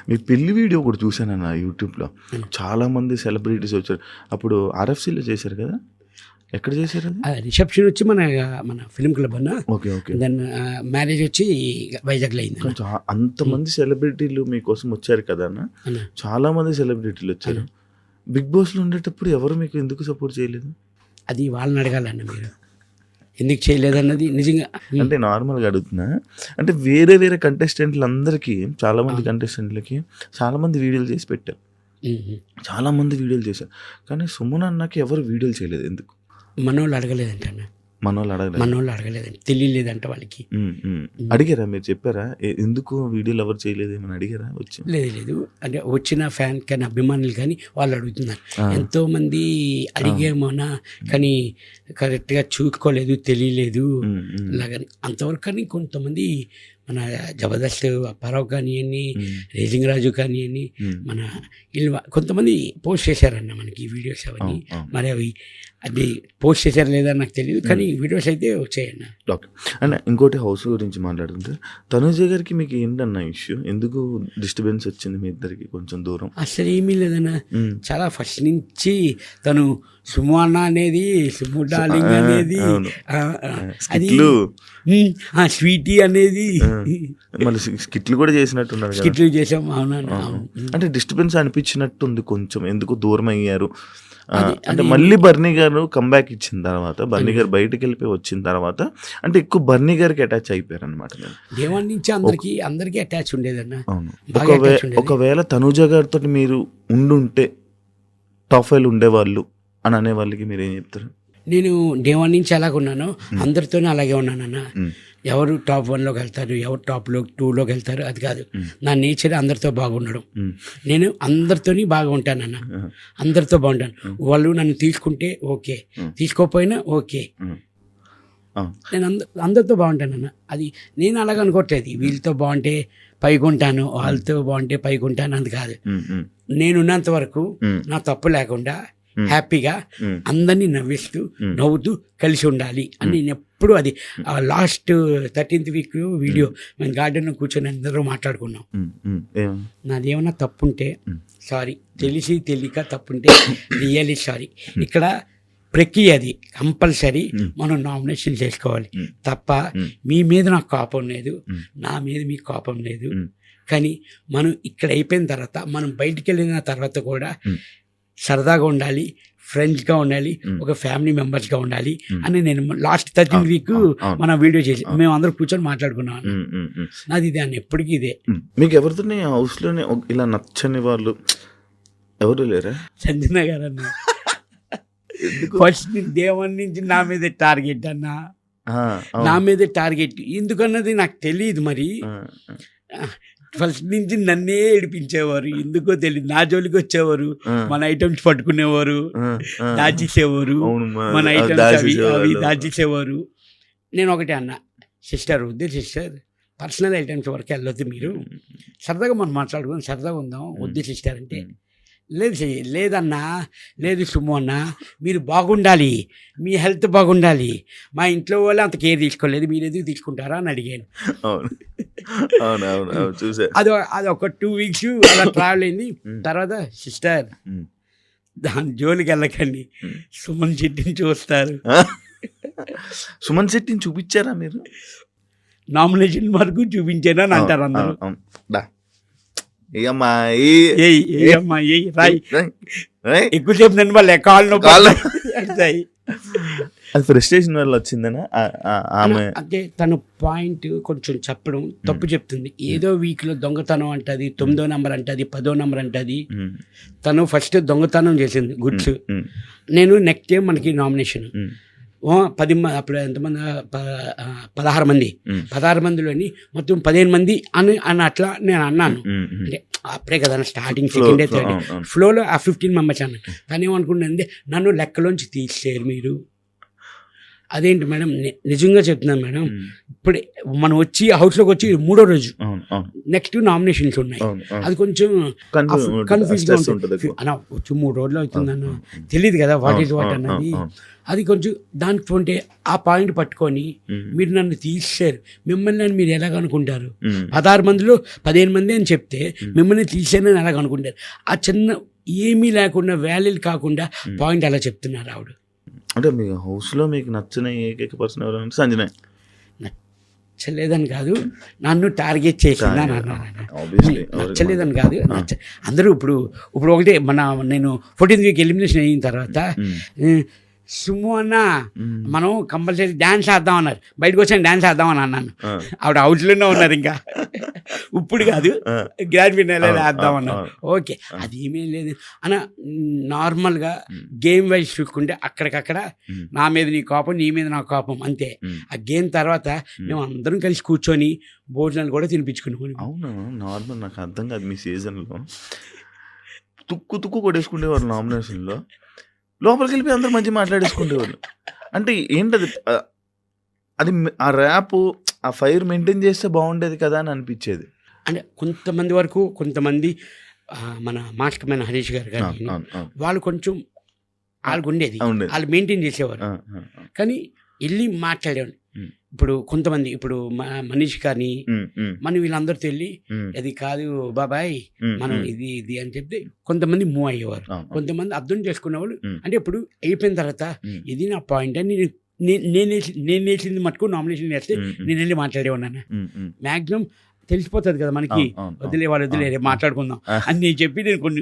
మీ పెళ్లి వీడియో కూడా చూసాను అన్న యూట్యూబ్లో. చాలామంది సెలబ్రిటీస్ వచ్చారు అప్పుడు. RFCలో చేశారు కదా, ఎక్కడ చేశారు అది? రిసెప్షన్ వచ్చి మన ఫిల్మ్ క్లబ్ అన్న. ఓకే. దెన్ మ్యారేజ్ వచ్చి వైజాగ్లో అయింది. అంతమంది సెలబ్రిటీలు మీకోసం వచ్చారు కదా అన్న, చాలా మంది సెలబ్రిటీలు వచ్చారు. బిగ్ బాస్లో ఉండేటప్పుడు ఎవరు మీకు ఎందుకు సపోర్ట్ చేయలేదు? అది వాళ్ళని అడగాలన్న మీరు, ఎందుకు చేయలేదన్నది నిజంగా. అంటే నార్మల్గా అడుగుతున్నా, అంటే వేరే కంటెస్టెంట్లు అందరికీ, చాలామంది కంటెస్టెంట్లకి చాలామంది వీడియోలు చేసి పెట్టారు, చాలామంది వీడియోలు చేశారు. కానీ సుమన్ అన్నకి ఎవరు వీడియోలు చేయలేదు, ఎందుకు? మనోళ్ళు అడగలేదంట అన్న, మనోళ్ళు అడగలేదంట, తెలియలేదంట వాళ్ళకి. అడిగారా మీరు, చెప్పారా ఎందుకు వీడియోలు ఎవరు చేయలేదు ఏమని అడిగారా? లేదు అంటే వచ్చిన ఫ్యాన్ కానీ అభిమానులు కానీ వాళ్ళు అడుగుతున్నారు. ఎంతోమంది అడిగేమోనా కానీ కరెక్ట్గా చూసుకోలేదు, తెలియలేదు ఇలాగని అంతవరకు. కానీ కొంతమంది మన జబర్దస్త్ అప్పారావు కానివ్వండి, రేజింగ్ రాజు కానివ్వండి, మన వీళ్ళు కొంతమంది పోస్ట్ చేశారన్న మనకి వీడియోస్ అవన్నీ. మరి అవి అది పోస్ట్ చేశారు లేదా నాకు తెలియదు, కానీ వీడియోస్ అయితే వచ్చాయన్న. ఓకే అన్న, ఇంకోటి హౌస్ గురించి మాట్లాడుతుంటే, తనుజ గారికి మీకు ఏంటన్న ఇష్యూ, ఎందుకు డిస్టర్బెన్స్ వచ్చింది మీ ఇద్దరికి కొంచెం దూరం? అసలు ఏమీ లేదన్న, చాలా ఫస్ట్ నుంచి తను సుము అన్న అనేది, సుము డార్లింగ్ అనేది, అది స్వీటీ అనేది, మళ్ళీ స్కిట్లు కూడా చేసినట్టున్నారు, స్కిట్లు చేసాం. అవునా, అంటే డిస్టర్బెన్స్ అనిపించినట్టుంది కొంచెం, ఎందుకు దూరం అయ్యారు అంటే మళ్ళీ బర్నీ గారు కంబ్యాక్ ఇచ్చిన తర్వాత, బర్నీ గారు బయటకు వెళ్ళిపోయి వచ్చిన తర్వాత అంటే ఎక్కువ బర్నీ గారికి అటాచ్ అయిపోయారు అనమాట. దేవాన్ నుంచి అందరికీ అటాచ్ ఉండేదన్న. ఒకవేళ తనుజ గారితో మీరు ఉండుంటే టాప్ 5 ఉండేవాళ్ళు అని అనే వాళ్ళకి మీరు ఏం చెప్తారు? నేను దేవాన్ నుంచి అలాగే ఉన్నాను, అందరితోనే అలాగే ఉన్నానన్న. ఎవరు టాప్ 1లోకి వెళ్తారు, ఎవరు టాప్ 2లోకి వెళ్తారు అది కాదు. నా నేచర్ అందరితో బాగుండడం. నేను అందరితోని బాగా ఉంటానన్న, అందరితో బాగుంటాను. వాళ్ళు నన్ను తీసుకుంటే ఓకే, తీసుకోకపోయినా ఓకే, నేను అందరితో బాగుంటానన్న. అది నేను అలాగ అనుకోవట్లేదు, వీళ్ళతో బాగుంటే పైకి ఉంటాను, వాళ్ళతో బాగుంటే పైకి ఉంటాను అది కాదు. నేనున్నంత వరకు నా తప్పు లేకుండా హ్యాపీగా అందరినీ నవ్వుతూ కలిసి ఉండాలి అని నేను ఎప్పుడు, అది లాస్ట్ 13th week వీడియో మేము గార్డెన్లో కూర్చొని అందరూ మాట్లాడుకున్నాం. నాదేమన్నా తప్పుంటే సారీ, తెలియక తప్పుంటే రియల్లీ సారీ. ఇక్కడ ప్రక్రియ అది కంపల్సరీ మనం నామినేషన్ చేసుకోవాలి తప్ప మీ మీద నాకు కోపం లేదు, నా మీద మీకు కోపం లేదు. కానీ మనం ఇక్కడ అయిపోయిన తర్వాత, మనం బయటికి వెళ్ళిన తర్వాత కూడా సరదాగా ఉండాలి, ఫ్రెండ్స్గా ఉండాలి, ఒక ఫ్యామిలీ మెంబర్స్గా ఉండాలి అని నేను లాస్ట్ 13 వీక్ మనం వీడియో చేసి మేము అందరూ కూర్చొని మాట్లాడుకున్నాం. నాది ఇదే అన్న, ఎప్పటికీ ఇదే. మీకు ఎవరితో హౌస్లోనే ఇలా నచ్చని వాళ్ళు ఎవరు లేరా? సంజన గారు అన్న ఫస్ట్ దేవన్ నుంచి నా మీద టార్గెట్ అన్న, నా మీద టార్గెట్ ఎందుకన్నది నాకు తెలియదు. మరి ఫస్ట్ నుంచి నన్నే ఏడిపించేవారు, ఎందుకో తెలియదు. నా జోలికి వచ్చేవారు, మన ఐటమ్స్ పట్టుకునేవారు, దాచేసేవారు, మన ఐటమ్స్ అవి దాచేసేవారు. నేను ఒకటే అన్న, సిస్టర్ వద్దు సిస్టర్, పర్సనల్ ఐటమ్స్ వరకు వెళ్ళొద్దు, మీరు సరదాగా మనం మాట్లాడుకుని సరదాగా ఉందాం, వద్దు సిస్టర్ అంటే, లేదన్నా, లేదు సుమ్ము అన్న, మీరు బాగుండాలి, మీ హెల్త్ బాగుండాలి, మా ఇంట్లో వాళ్ళు అంత కేర్ తీసుకోలేదు, మీరు ఎందుకు తీసుకుంటారా అని అడిగాను. అది ఒక 2 వీక్స్ అలా ట్రావెల్ అయింది. తర్వాత సిస్టర్ దాని జోలికి వెళ్ళకండి, సుమన్ శెట్టిని చూస్తారు. సుమన్ శెట్టిని చూపించారా మీరు? నామినేషన్ వరకు చూపించాను అని అంటారు అందరూ. ఎక్కువసేపు నన్ను వాళ్ళు కాళ్ళు అది ఫ్రస్ట్రేషన్ వల్ల వచ్చిందనా? అంటే తను పాయింట్ కొంచెం చెప్పడం తప్పు చెప్తుంది. ఏదో వీక్లో దొంగతనం అంటది, 9వ నెంబర్ అంటది, 10వ నెంబర్ అంటది. తను ఫస్ట్ దొంగతనం చేసింది గుడ్స్. నేను నెక్స్ట్ డే మనకి నామినేషన్ 10 మంది, అప్పుడు ఎంతమంది, 16 మంది, 16 మందిలోని మొత్తం 15 మంది అని అట్లా నేను అన్నాను. అంటే అప్పుడే కదా స్టార్టింగ్, సెకండ్ డే, థర్డ్ ఫ్లోలో ఆ 15 మెంబర్స్ అన్నాను. తను ఏమనుకుంటుంది, నన్ను లెక్కలోంచి తీసేరు మీరు. అదేంటి మేడం, నిజంగా చెప్తున్నాను మేడం, ఇప్పుడే మనం వచ్చి హౌస్లోకి వచ్చి 3వ రోజు, నెక్స్ట్ నామినేషన్స్ ఉన్నాయి, అది కొంచెం కన్ఫ్యూజ్గా ఉంటుంది అన్న. వచ్చి 3 రోజులు అవుతుందన్న, తెలియదు కదా వాట్ ఈజ్ వాట్ అన్నది. అది కొంచెం దానికి ఉంటే ఆ పాయింట్ పట్టుకొని మీరు నన్ను తీసేశారు, మిమ్మల్ని అని మీరు ఎలాగనుకుంటారు? 16 మందిలో 15 మంది అని చెప్తే మిమ్మల్ని తీసేనని ఎలాగనుకుంటారు? ఆ చిన్న ఏమీ లేకుండా, వ్యాల్యూలు కాకుండా పాయింట్ అలా చెప్తున్నారు ఆవిడ. అంటే మీ హౌస్లో మీకు నచ్చిన ఏకైక పర్సన్ ఎవరంటే సంజన. నచ్చలేదని కాదు, నన్ను టార్గెట్ చేసిందా నచ్చలేదని కాదు. అందరూ ఇప్పుడు ఒకటే, నేను 14th వీక్ ఎలిమినేషన్ అయిన తర్వాత సుమ్ము అన్న మనం కంపల్సరీ డ్యాన్స్ వేద్దాం అన్నారు. బయటకు వచ్చాను డ్యాన్స్ వేద్దామని అన్నాను. ఆవిడ హౌస్లోనే ఉన్నారు, ఇంకా ఇప్పుడు కాదు గ్రాండ్ ఫినాలే వేద్దాం అన్నారు. ఓకే, అది ఏమీ లేదు అన్న. నార్మల్గా గేమ్ వైజ్ చూసుకుంటే అక్కడికక్కడ నా మీద నీ కోపం, నీ మీద నా కోపం, అంతే. ఆ గేమ్ తర్వాత మేము అందరం కలిసి కూర్చొని భోజనాలు కూడా తినిపించుకున్నాం. అవును, నార్మల్. నాకు అర్థం కాదు, మీ సీజన్లో తుక్కు కొట్టేసుకునేవారు నామినేషన్లో, లోపలికి వెళ్ళిపోయి అందరూ మంచి మాట్లాడేసుకునేవాళ్ళు. అంటే ఏంటది, అది ఆ ర్యాప్, ఆ ఫైర్ మెయింటైన్ చేస్తే బాగుండేది కదా అని అనిపించేది. అంటే కొంతమంది వరకు, కొంతమంది మన మాస్టర్మైన హరీష్ గారు కానీ వాళ్ళు కొంచెం వాళ్ళకు ఉండేది, వాళ్ళు మెయింటైన్ చేసేవారు. కానీ వెళ్ళి మాట్లాడేవాళ్ళు. ఇప్పుడు కొంతమంది, ఇప్పుడు మనీష్ కానీ మనం వీళ్ళందరితో వెళ్ళి అది కాదు బాబాయ్ మనం ఇది అని చెప్తే కొంతమంది మూవ్ అయ్యేవారు, కొంతమంది అర్థం చేసుకునేవాళ్ళు. అంటే ఇప్పుడు అయిపోయిన తర్వాత ఇది నా పాయింట్ అని నేను వేసింది మటుకు నామినేషన్ వేస్తే నేను వెళ్ళి మాట్లాడేవాడినా. మ్యాక్సిమం తెలిసిపోతుంది కదా మనకి, వదిలే మాట్లాడుకుందాం అని నేను చెప్పి నేను కొన్ని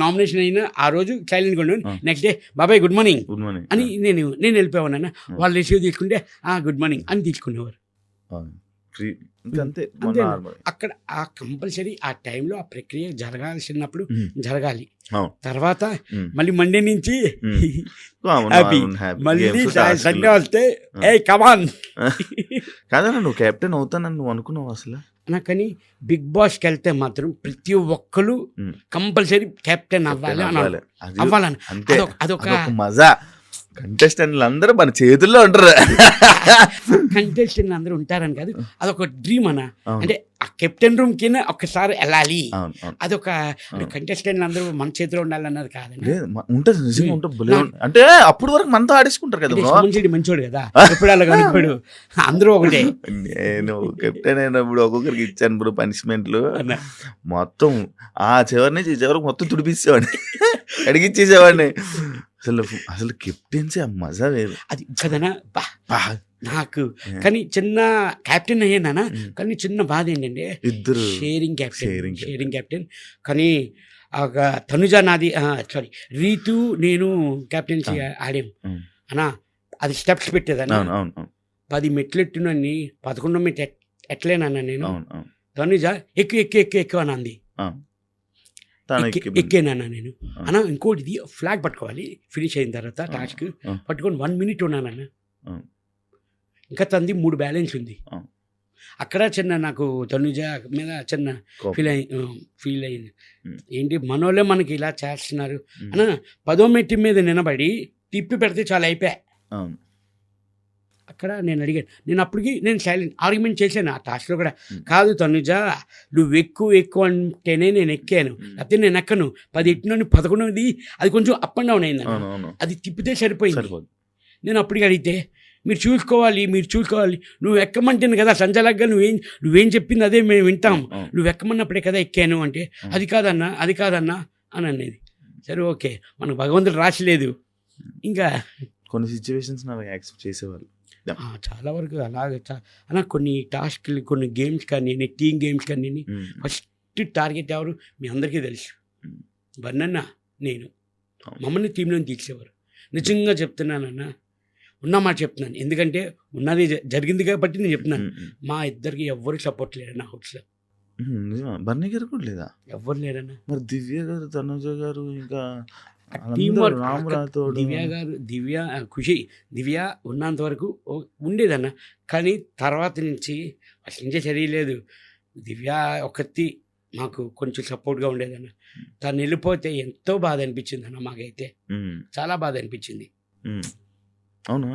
నామినేషన్ అయినా ఆ రోజు సైలెంట్గా ఉండేవాడిని. నెక్స్ట్ డే బాబాయ్ గుడ్ మార్నింగ్ అని నేను వెళ్ళిపోయాను. వాళ్ళు రిసీవ్ తీసుకుంటే గుడ్ మార్నింగ్ అని తీసుకునేవారు. అక్కడ ఆ కంపల్సరీ ఆ టైంలో ఆ ప్రక్రియ జరగాల్సినప్పుడు జరగాలి. తర్వాత మళ్ళీ మండే నుంచి హ్యాపీ, మళ్ళీ సండే వస్తే ఏ కమాన్ కాదన్నా, నువ్వు కెప్టెన్ అవుతానని నువ్వు అనుకున్నావు అసలు? కానీ బిగ్ బాస్కి వెళ్తే మాత్రం ప్రతి ఒక్కరు కంపల్సరీ కెప్టెన్ అవ్వాలని అదొక మజా. కంటెస్టెంట్లు అందరూ మన చేతుల్లో ఉంటారు. కంటెస్టెంట్లు అందరూ ఉంటారని కాదు, అదొక డ్రీమ్ అన్న. అంటే ఆ కెప్టెన్ రూమ్ కింద ఒక్కసారి వెళ్ళాలి, అదొక కంటెస్టెంట్లు అందరూ మన చేతిలో ఉండాలన్నది కాదండి. ఉంటుంది, నిజంగా ఉంటుంది. అంటే అప్పుడు వరకు మనతో ఆడేసుకుంటారు కదా. మంచోడు కదా, ఎప్పుడు అలా కనుకోడు, అందరూ ఒకటే. నేను కెప్టెన్ అయినప్పుడు ఒక్కొక్కరికి ఇచ్చాను బ్రో పనిష్మెంట్లు. మొత్తం ఆ చివరి నుంచి ఈ చివరికి మొత్తం తుడిపిచ్చేవాడిని, అడిగిచ్చేసేవాడిని. అసలు కెప్టెన్సీ ఆ మజా వేరు. అది కదనా నాకు. కానీ చిన్న కెప్టెన్ అయ్యానా, కానీ చిన్న బాధ ఏంటంటే ఇద్దరు షేరింగ్ కెప్టెన్. కానీ తనుజ నాది సారీ రీతు నేను కెప్టెన్సీ ఆడాం అన్నా. అది స్టెప్స్ పెట్టేదన్నా. అవును అవును అవును 10 మెట్లు ఎట్టునని 11వ మెట్లు ఎట్లేనన్నా నేను. అవును అవును తనుజ ఎక్కు ఎక్కు ఎక్కు ఎక్కు అని అంది. తను ఎక్కేనన్నా నేను. అన్నా ఇంకోటి ఇది ఫ్లాగ్ పట్టుకోవాలి ఫినిష్ అయిన తర్వాత టాస్క్ పట్టుకొని 1 minute ఉన్నానన్నా. ఇంకా తంది 3 బ్యాలెన్స్ ఉంది. అక్కడ చిన్న నాకు తనుజ మీద చిన్న ఫీల్ అయింది. ఏంటి మనోళ్ళే మనకి ఇలా చేస్తున్నారు అన్న. 10వ మెట్టు మీద నిలబడి తిప్పి పెడితే చాలా అయిపోయా. అక్కడ నేను అడిగాను. నేను అప్పటికి నేను సైలెంట్ ఆర్గ్యుమెంట్ చేశాను ఆ టాస్క్లో కూడా. కాదు తనుజ నువ్వు ఎక్కువ అంటేనే నేను ఎక్కాను, లేకపోతే నేను ఎక్కను. 10 ఎట్టినోని 11ది అది కొంచెం అప్ అండ్ డౌన్ అయింది. అది తిప్పితే సరిపోయింది. నేను అప్పటికి అడిగితే మీరు చూసుకోవాలి నువ్వు ఎక్కమంటేను కదా సంజలగ్గా నువ్వేం చెప్పింది అదే మేము వింటాం, నువ్వు ఎక్కమన్నప్పుడే కదా ఎక్కాను అంటే అది కాదన్నా అని అనేది. సరే ఓకే, మనకు భగవంతుడు రాసిలేదు. ఇంకా కొన్ని సిచ్యువేషన్స్ నాకు యాక్సెప్ట్ చేసేవాళ్ళు చాలా వరకు అలాగే అలా కొన్ని టాస్క్లు కొన్ని గేమ్స్ కానీ టీమ్ గేమ్స్ కానీ ఫస్ట్ టార్గెట్ ఎవరు మీ అందరికీ తెలుసు. వర్ణన్న నేను మమ్మల్ని టీంలో తీసేవారు. నిజంగా చెప్తున్నానన్నా, ఉన్నమాట చెప్తున్నాను. ఎందుకంటే ఉన్నది జరిగింది కాబట్టి నేను చెప్తున్నాను. మా ఇద్దరికి ఎవ్వరు సపోర్ట్ లేరన్న హౌస్లో. బన్నీ గారు కూడా లేదా? ఎవ్వరు లేరన్నా. మరి దివ్య గారు తనుజ గారు ఇంకా టీం వర్క్. దివ్య ఉన్నంత వరకు ఉండేదన్న. కానీ తర్వాత నుంచి అసలు ఇంకా చర్యలేదు. దివ్య ఒకటి మాకు కొంచెం సపోర్ట్గా ఉండేదన్న. తను వెళ్ళిపోతే ఎంతో బాధ అనిపించింది అన్న. మాకైతే చాలా బాధ అనిపించింది. అవునా?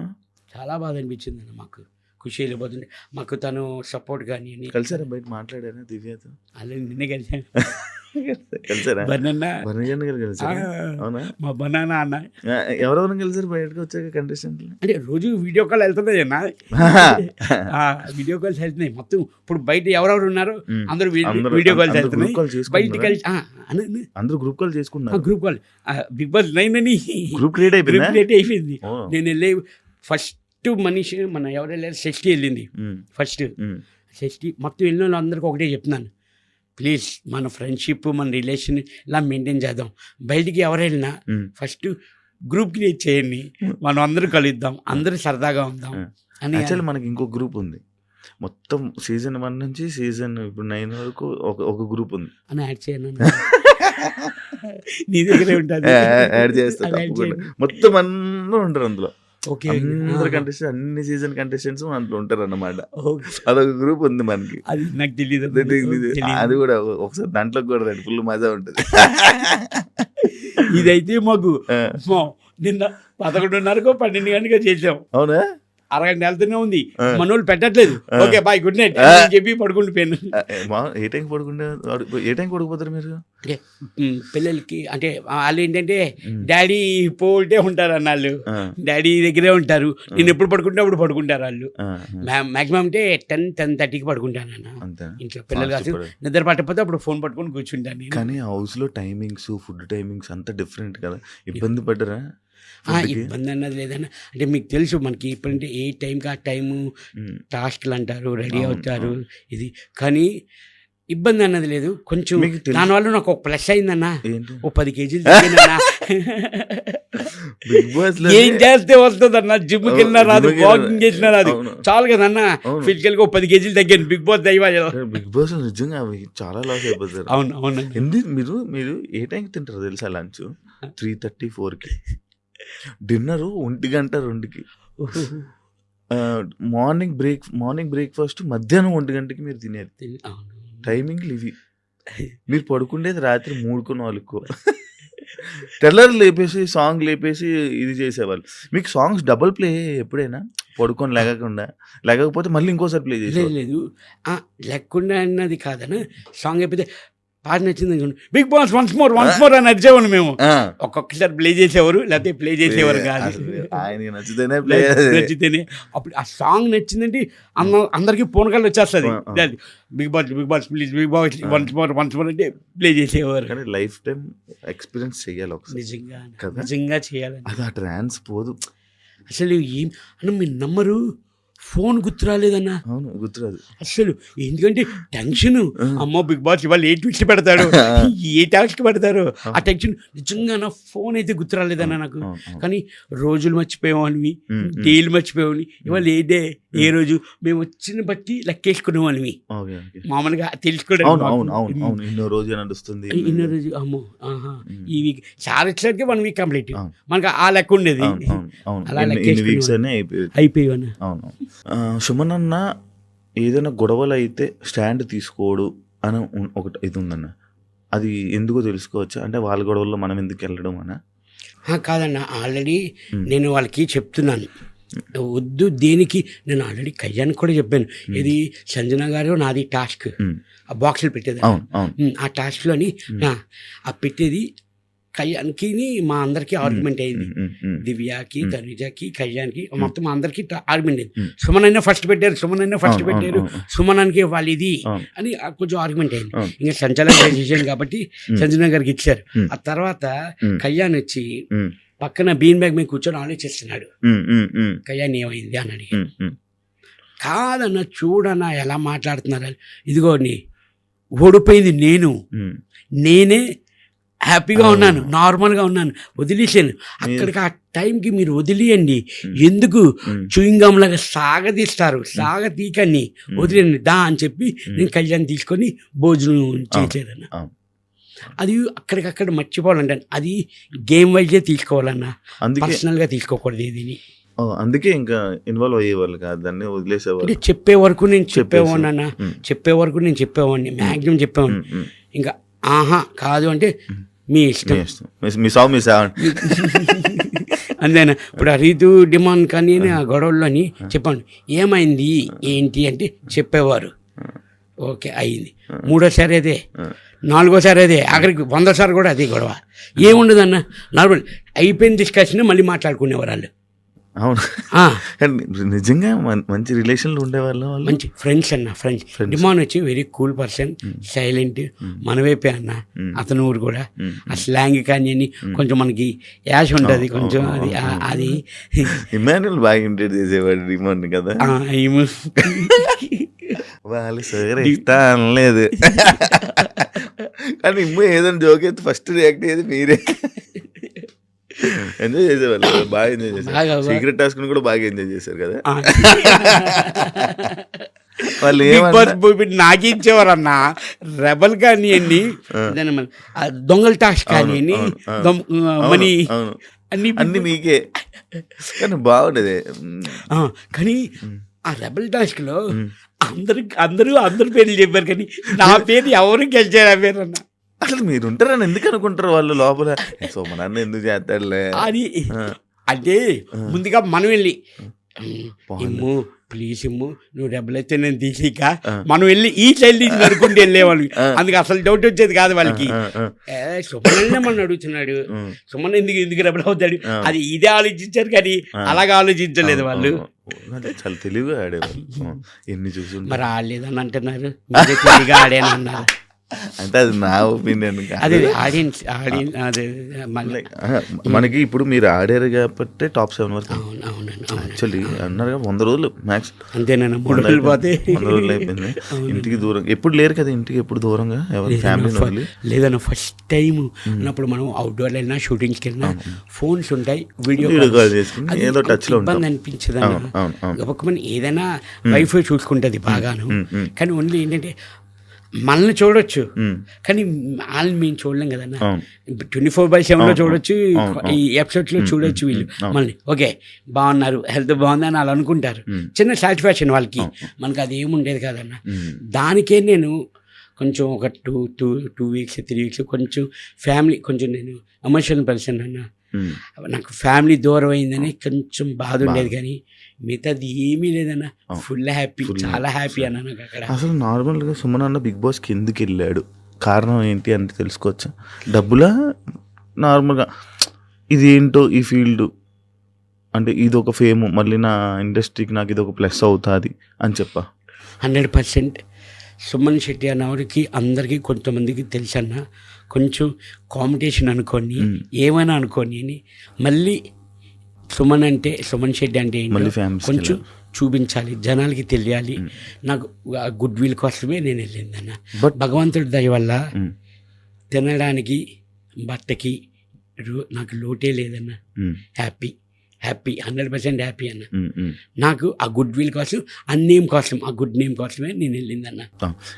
చాలా బాధ అనిపించింది అన్న. మాకు ఖుషి వెళ్ళిపోతుండే. మాకు తను సపోర్ట్ కానీ కలిసారా? బయట మాట్లాడారా దివ్యతో? అలా నిన్నే కలిసాను. మా బనానా అన్న ఎవరెవరు కలిసారు బయటకు వచ్చాక కంటెస్టెంట్లు? అంటే రోజు వీడియో కాల్ వెళ్తున్నాయి అన్న. వీడియో కాల్స్ వెళ్తున్నాయి మొత్తం. ఇప్పుడు బయట ఎవరెవరు ఉన్నారో అందరూ వీడియో కాల్స్ వెళ్తున్నాయి. బయట కలిసి అందరూ గ్రూప్ కాల్ చేసుకున్నారు. గ్రూప్ కాల్ బిగ్ బాస్ 9 అని గ్రూప్ క్రియేట్ అయిపోయింది. నేను వెళ్ళే ఫస్ట్ మనిషి మన ఎవరు వెళ్ళారు షష్ఠి వెళ్ళింది. ఫస్ట్ షష్ఠి మొత్తం వెళ్ళిన వాళ్ళు అందరికీ ఒకటే చెప్తున్నాను, ప్లీజ్ మన ఫ్రెండ్షిప్ మన రిలేషన్ ఇలా మెయింటైన్ చేద్దాం. బయటికి ఎవరు వెళ్ళినా ఫస్ట్ గ్రూప్ క్రియేట్ చేయండి, మనం అందరూ కలుద్దాం, అందరూ సరదాగా ఉందాం అని. యాక్చువల్లీ మనకి ఇంకో గ్రూప్ ఉంది. మొత్తం సీజన్ 1 నుంచి సీజన్ ఇప్పుడు 9 వరకు ఒక గ్రూప్ ఉంది అని యాడ్ చేయను. నీ దగ్గరే ఉంటుంది. యాడ్ చేస్తాను. మొత్తం అందరూ ఉంటారు అందులో. అందరు కంటెస్టెంట్స్ అన్ని సీజన్ కంటెస్టెంట్స్ అందులో ఉంటారు అన్నమాట. అదొక గ్రూప్ ఉంది మనకి. అది నాకు తెలియదు. అది కూడా ఒకసారి దాంట్లో కూడా ఫుల్ మజా ఉంటుంది. ఇదైతే మాకు నిన్న 11:30 12 గంటగా చేసాం. అవునా? అరగంట వెళ్తూనే ఉంది. మనోళ్ళు పెట్టట్లేదు. ఓకే బాయ్ గుడ్ నైట్ చెప్పి పడుకుంటుపోయాను. ఏ టైం పడుకోపోతారు మీరు? పిల్లలకి అంటే వాళ్ళు ఏంటంటే డాడీ పోల్టే ఉంటారు అన్నాళ్ళు. డాడీ దగ్గరే ఉంటారు. నేను ఎప్పుడు పడుకుంటే అప్పుడు పడుకుంటారు వాళ్ళు. మాక్సిమం అంటే 10-10:30కి పడుకుంటాను అన్న ఇంట్లో. పిల్లలు కాదు నిద్ర పట్టకపోతే అప్పుడు ఫోన్ పట్టుకొని కూర్చుంటాను. కానీ హౌస్ లో టైమింగ్స్ ఫుడ్ టైమింగ్స్ అంతా డిఫరెంట్ కదా, ఇబ్బంది పడ్డరా? ఇబ్బంది అన్నది లేదన్న. అంటే మీకు తెలుసు మనకి ఇప్పుడంటే ఏ టైంకి ఆ టైము టాస్క్లు అంటారు, రెడీ అవుతారు ఇది. కానీ ఇబ్బంది అన్నది లేదు. కొంచెం దానివల్ల నాకు ఒక ప్లస్ అయిందన్న. ఓ 10 kgs తగ్గినన్నా. ఏం చేస్తే వస్తుంది అన్న. జిమ్కి వెళ్ళినా రాదు, వాకింగ్ చేసినా రాదు, చాలు కదన్న. ఫిజికల్ గా ఓ 10 kgs తగ్గాను. బిగ్ బాస్ బిగ్ బాస్ నిజంగా చాలా లాస్ అయిపోతారు. అవును అవును. మీరు ఏ టైంకి తింటారు తెలుసా? లంచ్ 3:30 4కి, డిన్నర్ 1 గంట 2కి, మార్నింగ్ బ్రేక్ఫాస్ట్ మధ్యాహ్నం 1 గంటకి మీరు తినేది. టైమింగ్లు ఇవి. మీరు పడుకుండేది రాత్రి 3కో 4కో. తెల్లరు లేపేసి సాంగ్ లేపేసి ఇది చేసేవాళ్ళు. మీకు సాంగ్స్ డబుల్ ప్లే ఎప్పుడైనా పడుకొని లేకపోతే మళ్ళీ ఇంకోసారి ప్లే చేసేది? లేదు లేకుండా అన్నది కాదన్న. సాంగ్ అయిపోతే పాట నచ్చింది బిగ్ బాస్ వన్స్ మోర్ అని నచ్చేవాళ్ళు మేము. ఒక్కొక్కసారి ప్లే చేసేవారు, లేకపోతే ప్లే చేసేవారు కాదు. నచ్చితేనే అప్పుడు ఆ సాంగ్ నచ్చిందంటే అందరికి ఫోన్ కాల్ వచ్చేస్తుంది. Bigg Boss please Bigg Boss once more అంటే ప్లే చేసేవారు. కానీ లైఫ్ టైం ఎక్స్పీరియన్స్ చేయాలి ఒకసారి. నిజంగా చేయాలి. అది ఆ ట్రాన్స్ పోదు అసలు. ఏం అన్న మీరు నమ్మరు, ఫోన్ గుర్తు రాలేదన్న. అవును, గుర్తురాదు. అసలు ఎందుకంటే టెన్షన్, అమ్మో బిగ్ బాస్ ఇవాళ ఏ ట్విస్ట్ పెడతాడు, ఏ టాస్క్ పెడతారు, ఆ టెన్షన్. నిజంగా నా ఫోన్ అయితే గుర్తు రాలేదన్న నాకు. కానీ రోజులు మర్చిపోయేవాళ్ళవి, డేలు మర్చిపోయేవాళ్ళని. ఇవాళ ఏ డే ఏ రోజు మేము వచ్చిన బట్టి లెక్కేసుకునే వాళ్ళవి మామూలుగా తెలుసుకోవడం. ఇన్నో రోజు నడుస్తుంది, ఇన్నో రోజు అమ్మో ఈ వీక్ సార్ వచ్చేసరికి 1 వీక్ కంప్లీట్, మనకు ఆ లెక్క ఉండేది. అలా అయిపోయాను. అవును. సుమన్ అన్న ఏదైనా గొడవలు అయితే స్టాండ్ తీసుకోడు అని ఒకటి ఇది ఉందన్న, అది ఎందుకో తెలుసుకోవచ్చా? అంటే వాళ్ళ గొడవల్లో మనం ఎందుకు వెళ్ళడం అన్న? కాదన్న, ఆల్రెడీ నేను వాళ్ళకి చెప్తున్నాను వద్దు దేనికి. నేను ఆల్రెడీ కళ్యాణ్ కూడా చెప్పాను, ఇది సంజన గారు నాది టాస్క్, ఆ బాక్సులు పెట్టేది, ఆ టాస్క్లోని ఆ పెట్టేది కళ్యాణ్కి మా అందరికీ ఆర్గ్యుమెంట్ అయింది. దివ్యాకి, తనుజకి, కళ్యాణ్కి మొత్తం మా అందరికీ ఆర్గ్యుమెంట్ అయింది. సుమన్ అయినా ఫస్ట్ పెట్టారు, సుమనానికి వాళ్ళు ఇది అని కొంచెం ఆర్గ్యుమెంట్ అయింది. ఇంకా సంచలన డెసిషన్ కాబట్టి సంజన గారికి ఇచ్చారు. ఆ తర్వాత కళ్యాణ్ వచ్చి పక్కన బీన్ బ్యాగ్ మీద కూర్చొని ఆలోచిస్తున్నాడు, కళ్యాణ్ ఏమైంది అని అడిగి. కాదన్న చూడన్నా ఎలా మాట్లాడుతున్నారు, ఇదిగో ఓడిపోయింది నేనే హ్యాపీగా ఉన్నాను, నార్మల్గా ఉన్నాను, వదిలేసాను. అక్కడికి ఆ టైంకి మీరు వదిలేయండి, ఎందుకు చూయింగం లాగా సాగతీకని వదిలేండి దా అని చెప్పి నేను కళ్యాణ్ తీసుకొని భోజనం చేసేదన్న. అది అక్కడికక్కడ మర్చిపోవాలంటే అది గేమ్ వైజే తీసుకోవాలన్నా, పర్సనల్గా తీసుకోకూడదు ఏదిని. అందుకే ఇంకా ఇన్వాల్వ్ అయ్యేవాళ్ళు కాదు, దాన్ని వదిలేసేవాళ్ళు. అంటే చెప్పే వరకు నేను చెప్పేవాడిని మ్యాక్సిమం చెప్పేవాడిని. ఇంకా కాదు అంటే మీ ఇష్టం, అంతేనా. ఇప్పుడు ఆ రీతు డిమాండ్ కానీ ఆ గొడవల్లోని చెప్పండి ఏమైంది ఏంటి అంటే చెప్పేవారు, ఓకే అయింది. మూడోసారి అదే, నాలుగోసారి అదే, ఆఖరికి 100 సార్లు కూడా అదే గొడవ. ఏముండదన్న, నార్మల్ అయిపోయిన డిస్కషన్ మళ్ళీ మాట్లాడుకునేవారు వాళ్ళు. అవును, నిజంగా మంచి రిలేషన్లు ఉండేవాళ్ళు, మంచి ఫ్రెండ్స్ అన్న. ఫ్రెండ్స్ డిమాండ్ వచ్చి వెరీ కూల్ పర్సన్, సైలెంట్, మన వైపే అన్న. అతను ఊరు కూడా ఆ స్లాంగ్ కానీ కొంచెం మనకి యాష్ ఉంటుంది కొంచెం, అది ఇమాన్యుల్ బాగా ఇంట్రడ్యూస్ చేసేవాడు డిమాండ్ కదా. వాళ్ళు సరే ఇష్టం లేదు కానీ ఏదైనా జోక్ అయితే ఫస్ట్ రియాక్ట్ అయ్యేది మీరే. ఎంజాయ్ చేసేవాళ్ళు, బాగా ఎంజాయ్ చేశారు. సీక్రెట్ టాస్క్ కూడా బాగా ఎంజాయ్ చేశారు కదా వాళ్ళు. నాకించేవారు అన్న రెబల్ కానీ అన్ని దొంగల టాస్క్ కానీ మనీ అన్ని మీకే, కానీ బాగుండేది. కానీ ఆ రెబల్ టాస్క్ లో అందరూ పేర్లు చెప్పారు, కానీ నా పేరు ఎవరు గెలిచారు ఆ పేరు అన్న. అసలు మీరు ఉంటారని ఎందుకు అనుకుంటారు వాళ్ళు లోపల, సోమనాన్ని ఎందుకు చేస్తాడులే అది. అంటే ముందుగా మనం వెళ్ళి ఇమ్ము ప్లీజ్ ఇమ్ము, నువ్వు డబ్బులు అయితే నేను తీసిక మనం వెళ్ళి ఈ చైల్డ్ నడుకుంటూ వెళ్ళేవాళ్ళు. అందుకు అసలు డౌట్ వచ్చేది కాదు వాళ్ళకి. సుమన్ మన అడుగుతున్నాడు, సుమన్ ఎందుకు డబ్బులు అవుతాడు, అది ఇదే ఆలోచించారు కానీ అలాగే ఆలోచించలేదు వాళ్ళు. చాలా తెలివిగా ఆడేవాళ్ళు. ఎన్ని చూసి మరి ఆడలేదని అంటున్నారు, తెలివిగా ఆడేనన్నారు. అంటే అది నా ఒపీనియన్. అదే ఆడియన్స్ మనకి ఇప్పుడు మీరు ఆడారు కాబట్టి టాప్ 7 వరకు. యాక్చువల్లీ అన్నారు 100 రోజులు మ్యాక్స్, అంతేనా? 3 రోజులు పోతే 100 రోజులు అయిపోయింది. ఇంటికి దూరం ఎప్పుడు లేరు కదా, ఇంటికి ఎప్పుడు దూరంగా ఎవరి ఫ్యామిలీ లేదన్న. ఫస్ట్ టైం అన్నప్పుడు మనం అవుట్డోర్ వెళ్ళినా షూటింగ్స్కి వెళ్ళినా ఫోన్స్ ఉంటాయి, వీడియో కాల్ చేసుకుని ఏదో టచ్ లో ఇబ్బంది అనిపించదు అన్న. ఒక మన ఏదైనా వైఫై చూసుకుంటుంది బాగాను, కానీ ఓన్లీ ఏంటంటే మనల్ని చూడొచ్చు కానీ వాళ్ళని మేము చూడలేం కదన్నా. 24/7 చూడొచ్చు, ఈ ఎపిసోడ్స్లో చూడొచ్చు వీళ్ళు మనల్ని. ఓకే బాగున్నారు, హెల్త్ బాగుంది అని వాళ్ళు అనుకుంటారు, చిన్న సాటిస్ఫాక్షన్ వాళ్ళకి. మనకు అది ఏముండేది కాదన్న. దానికే నేను కొంచెం ఒక 2 వీక్స్ 3 వీక్స్ కొంచెం ఫ్యామిలీ, కొంచెం నేను ఎమోషనల్ పర్సన్ అన్న. నాకు ఫ్యామిలీ దూరం అయిందని కొంచెం బాధ ఉండేది, కానీ మిగతాది ఏమీ లేదన్న. ఫుల్ హ్యాపీ, చాలా హ్యాపీ అన్న నాకు అక్కడ. అసలు నార్మల్గా సుమన్ అన్న బిగ్ బాస్కి ఎందుకు వెళ్ళాడు, కారణం ఏంటి అంటే తెలుసుకోవచ్చా? డబ్బులా, నార్మల్గా ఇది ఏంటో ఈ ఫీల్డ్ అంటే ఇది ఒక ఫేమ్, మళ్ళీ నా ఇండస్ట్రీకి నాకు ఇది ఒక ప్లస్ అవుతుంది అని చెప్పా? 100% సుమన్ శెట్టి అన్నవారికి అందరికీ కొంతమందికి తెలుసన్న. కొంచెం కాంపిటీషన్ అనుకోని ఏమైనా అనుకోని, మళ్ళీ సుమన్ శెట్టి అంటే కొంచెం చూపించాలి, జనాలకి తెలియాలి, నాకు గుడ్ విల్ కోసమే నేను వెళ్ళిందన్న. బట్ భగవంతుడి దయ వల్ల తినడానికి బట్టకి నాకు లోటే లేదన్న. హ్యాపీ 100% హ్యాపీ అన్న. నాకు ఆ గుడ్ విల్ కోసం, ఆ నేమ్ కోసం, ఆ గుడ్ నేమ్ కోసమే నేను వెళ్ళిందన్న.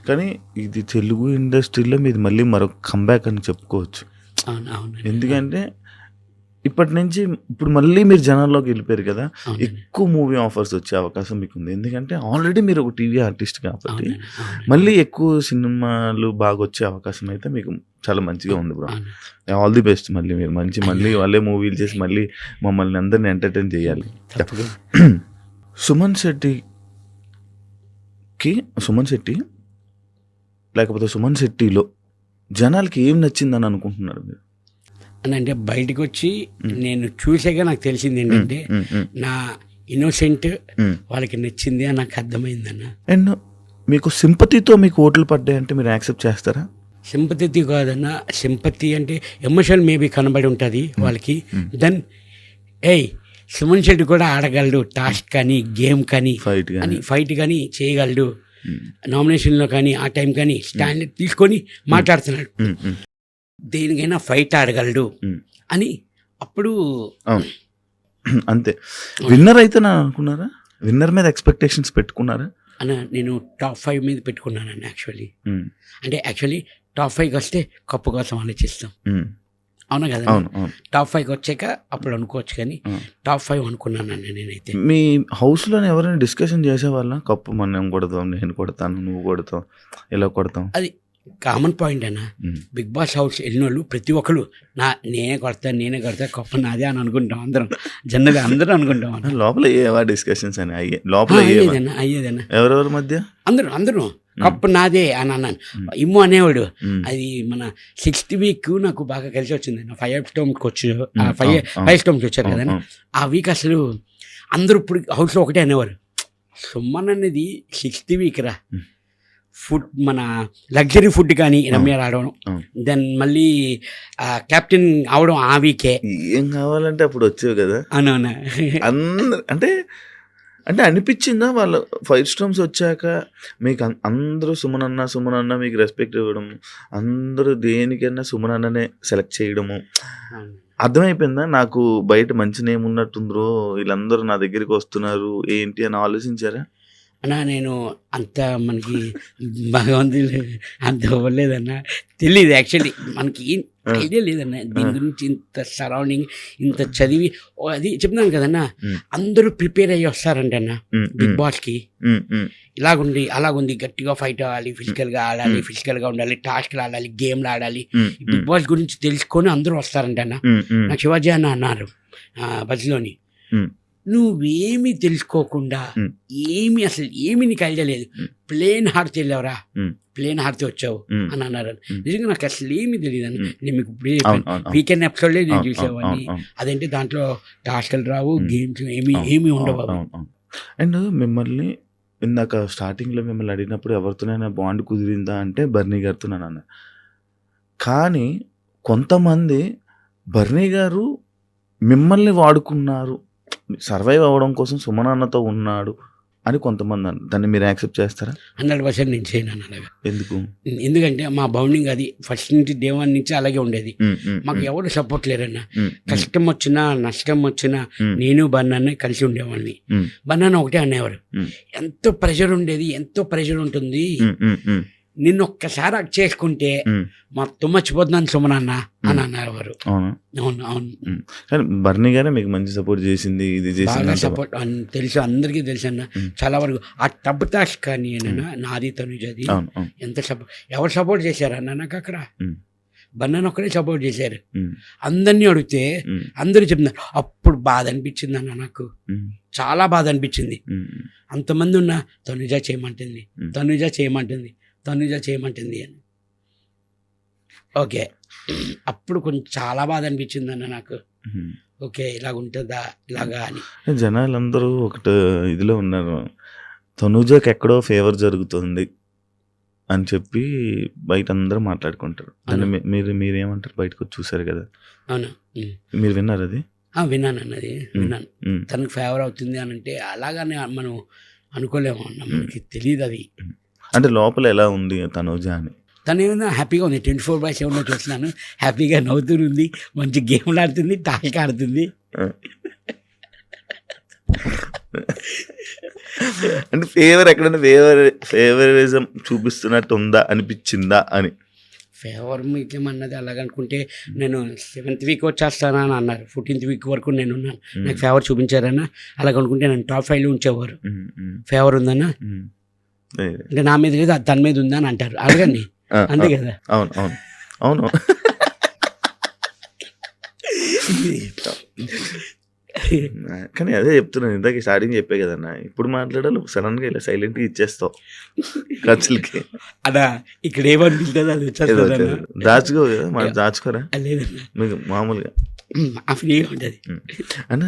కానీ ఇది తెలుగు ఇండస్ట్రీలో మీది మళ్ళీ మరొక కంబ్యాక్ అని చెప్పుకోవచ్చు. అవును. ఎందుకంటే ఇప్పటి నుంచి ఇప్పుడు మళ్ళీ మీరు జనాల్లోకి వెళ్ళిపోయారు కదా, ఎక్కువ మూవీ ఆఫర్స్ వచ్చే అవకాశం మీకు ఉంది. ఎందుకంటే ఆల్రెడీ మీరు ఒక టీవీ ఆర్టిస్ట్ కాబట్టి మళ్ళీ ఎక్కువ సినిమాలు బాగా వచ్చే అవకాశం అయితే మీకు చాలా మంచిగా ఉంది బ్రో. All the best. మళ్ళీ మీరు మళ్ళీ వాళ్ళే మూవీలు చేసి మళ్ళీ మమ్మల్ని అందరిని ఎంటర్టైన్ చేయాలి. సుమన్ శెట్టి లేకపోతే సుమన్ శెట్టిలో జనాలకి ఏం నచ్చిందని అనుకుంటున్నారు మీరు? అని అంటే బయటకు వచ్చి నేను చూసాక నాకు తెలిసింది ఏంటంటే నా ఇన్నోసెంట్ వాళ్ళకి నచ్చింది అని నాకు అర్థమైందన్న. అండ్ మీకు సింపతితో మీకు ఓట్లు పడ్డాయంటే మీరు యాక్సెప్ట్ చేస్తారా? సింపతి కాదన్న, సింపతి అంటే ఎమోషన్ మేబీ కనబడి ఉంటుంది వాళ్ళకి. దెన్ సుమన్ శెట్టి కూడా ఆడగలడు, టాస్క్ కానీ గేమ్ కానీ ఫైట్ కానీ చేయగలడు, నామినేషన్లో కానీ ఆ టైం కానీ స్టాండ్ తీసుకొని మాట్లాడుతున్నాడు, దేనికైనా ఫైట్ ఆడగలడు అని. అప్పుడు అంతే. విన్నర్ అయితే నా అనుకున్నారా? విన్నర్ మీద ఎక్స్పెక్టేషన్స్ పెట్టుకున్నారా? అన్న నేను టాప్ 5 మీద పెట్టుకున్నానన్న. యాక్చువల్లీ టాప్ 5కి వస్తే కప్పు కోసం ఆలోచిస్తాం, అవునా కదా? టాప్ 5కి వచ్చాక అప్పుడు అనుకోవచ్చు, కానీ టాప్ 5 అనుకున్నానన్న నేనైతే. మీ హౌస్లో ఎవరైనా డిస్కషన్ చేసేవాళ్ళ, కప్పు మనం కొడతాం, నేను కొడతాను, నువ్వు కొడతావు, ఇలా కొడతాం? అది కామన్ పాయింట్ అన్న. బిగ్ బాస్ హౌస్ వెళ్ళిన వాళ్ళు ప్రతి ఒక్కరు నేనే కొడతా కప్పు నాదే అని అనుకుంటాం. జనరల్గా అందరూ అనుకుంటాం. లోపల ఏవా డిస్కషన్స్ అని లోపల అయ్యేదన్న. ఎవరెవరి మధ్య అందరూ కప్పు నాదే అని అన్నాను. ఇమ్ము అనేవాడు. అది మన 6th వీక్ నాకు బాగా కలిసి వచ్చింది. 5 స్టోమ్కి వచ్చారు, 5 స్టోమ్కి వచ్చారు కదా. ఆ వీక్ అసలు అందరూ ఇప్పుడు హౌస్లో ఒకటే అనేవారు, సుమన్ అనేది 6th వీక్ రా, ఫుడ్ మన లగ్జరీ ఫుడ్ కానీ రమ్య రావడం, దెన్ మళ్ళీ కెప్టెన్ అవడం ఆ వీకే. ఏం కావాలంటే అప్పుడు వచ్చేవి కదా. అవునవునా. అంటే అనిపించిందా వాళ్ళు 5 స్టార్స్ వచ్చాక మీకు అందరూ సుమన్ అన్న మీకు రెస్పెక్ట్ ఇవ్వడం, అందరూ దేనికైనా సుమన్ అన్ననే సెలెక్ట్ చేయడము అర్థమైపోయిందా? నాకు బయట మంచి నేమ్ ఉన్నట్టుందో, వీళ్ళందరూ నా దగ్గరికి వస్తున్నారు ఏంటి అని ఆలోచించారా? అన్నా నేను అంత మనకి భగవంతుడు అంత ఇవ్వలేదన్న, తెలియదు. యాక్చువల్లీ మనకి ఐడియా లేదన్న దీని గురించి. ఇంత సరౌండింగ్, ఇంత చదివి అది చెప్తున్నాను కదన్నా, అందరూ ప్రిపేర్ అయ్యి వస్తారంటన్న బిగ్ బాస్కి. ఇలాగుంది అలాగుంది, గట్టిగా ఫైట్ అవ్వాలి, ఫిజికల్గా ఆడాలి, ఫిజికల్గా ఉండాలి, టాస్క్లు ఆడాలి, గేమ్లు ఆడాలి, బిగ్ బాస్ గురించి తెలుసుకొని అందరూ వస్తారంటన్న. నాకు శివాజీ అన్న అన్నారు బజ్లోని, నువ్వేమి తెలుసుకోకుండా అసలు ఏమి నీకు ఐడియా లేదు, ప్లేన్ హార్ట్ వెళ్ళావురా, ప్లేన్ హార్ట్ వచ్చావు అని అన్నారు. నిజంగా నాకు అసలు ఏమి తెలియదు అని. నేను మీకు వీకెండ్ ఎపిసోడ్లే నేను చూసేవాడిని. అదేంటి దాంట్లో టాస్క్లు రావు, గేమ్స్ ఏమి ఉండవు. అండ్ మిమ్మల్ని ఇందాక స్టార్టింగ్లో మిమ్మల్ని అడిగినప్పుడు ఎవరితోనైనా బాండ్ కుదిరిందా అంటే బర్నీ గారితో అన్న. కానీ కొంతమంది బర్నీ గారు మిమ్మల్ని వాడుకున్నారు, సర్వైవ్ అవ్వడం కోసం సుమన్ అన్నతో ఉన్నాడు అని కొంతమంది అన్నారు. దాన్ని మీరు యాక్సెప్ట్ చేస్తారా? 100% నేను చేయను అలాగా. ఎందుకంటే మా బౌండింగ్ అది ఫస్ట్ నుంచి డే 1 నుంచి అలాగే ఉండేది. మాకు ఎవరు సపోర్ట్ లేరన్న. కష్టం వచ్చినా నష్టం వచ్చినా నేను బన్నాన్ని కలిసి ఉండేవాడిని. బన్నాన్ని ఒకటే అనేవారు, ఎంతో ప్రెషర్ ఉండేది, ఎంతో ప్రెషర్ ఉంటుంది, నిన్ను ఒక్కసారి అది చేసుకుంటే మొత్తం మర్చిపోతున్నాను సుమన్ అన్న అని అన్నారు. కానీ బర్నీ గారే మీకు మంచి సపోర్ట్ చేసింది, ఇది చేసింది సపోర్ట్ తెలుసు, అందరికీ తెలుసు అన్న. చాలా వరకు ఆ టబ్ టాస్క్ కానీ నాది తనుజది ఎంత సపోర్ట్, ఎవరు సపోర్ట్ చేశారన్న నాకు అక్కడ? బన్నాను ఒక్కడే సపోర్ట్ చేశారు. అందరినీ అడిగితే అందరూ చెప్తున్నారు. అప్పుడు బాధ అనిపించింది అన్న, నాకు చాలా బాధ అనిపించింది. అంతమంది ఉన్నా తనుజ చేయమంటుంది అని. ఓకే, అప్పుడు కొంచెం చాలా బాధ అనిపించింది అన్న నాకు. ఓకే, ఇలాగ ఉంటుందా ఇలాగా అని. జనాలందరూ ఒకటి ఇదిలో ఉన్నారు, తనుజకి ఎక్కడో ఫేవర్ జరుగుతుంది అని చెప్పి బయట అందరూ మాట్లాడుకుంటారు. దాన్ని మీరేమంటారు? బయటకు వచ్చి చూసారు కదా, అవును, మీరు విన్నారు అది? విన్నాను అన్నది విన్నాను. తనకు ఫేవర్ అవుతుంది అని అంటే అలాగనే మనం అనుకోలేము అన్న, మనకి తెలియదు అది. అంటే లోపల ఎలా ఉంది తనూజ అని? తను ఏమైనా హ్యాపీగా ఉంది, 24/7 చూస్తున్నాను, హ్యాపీగా నవ్వుతుంది, మంచి గేమ్లు ఆడుతుంది, టాక్ ఆడుతుంది. అంటే ఎక్కడైనా ఫేవరిజం చూపిస్తున్నట్టు ఉందా అనిపించిందా అని? ఫేవర్ మీకేం అన్నది అలాగనుకుంటే నేను 7th వీక్ వచ్చేస్తానా అని అన్నారు, 14th వీక్ వరకు నేను ఉన్నాను, నాకు ఫేవర్ చూపించారన్నా. అలాగనుకుంటే నేను టాప్ 5లో ఉంచేవారు. ఫేవర్ ఉందన్నా అంటే నా మీద లేదు, తన మీద ఉందా అని అంటారు. అడగండి, అంతే కదా. అవును అవును అవును. కానీ అదే చెప్తున్నాను, ఇందాక స్టార్టింగ్ చెప్పే కదన్నా, ఇప్పుడు మాట్లాడాలి సడన్గా ఇలా సైలెంట్గా ఇచ్చేస్తావు ఖర్చులకి. అదా ఇక్కడ ఏమనిపిస్తుంది అది వచ్చేస్తుంది. దాచుకో కదా, మనం దాచుకోరా లేదన్నా, మీకు మామూలుగా ఫ్రీగా ఉంటుంది అన్న.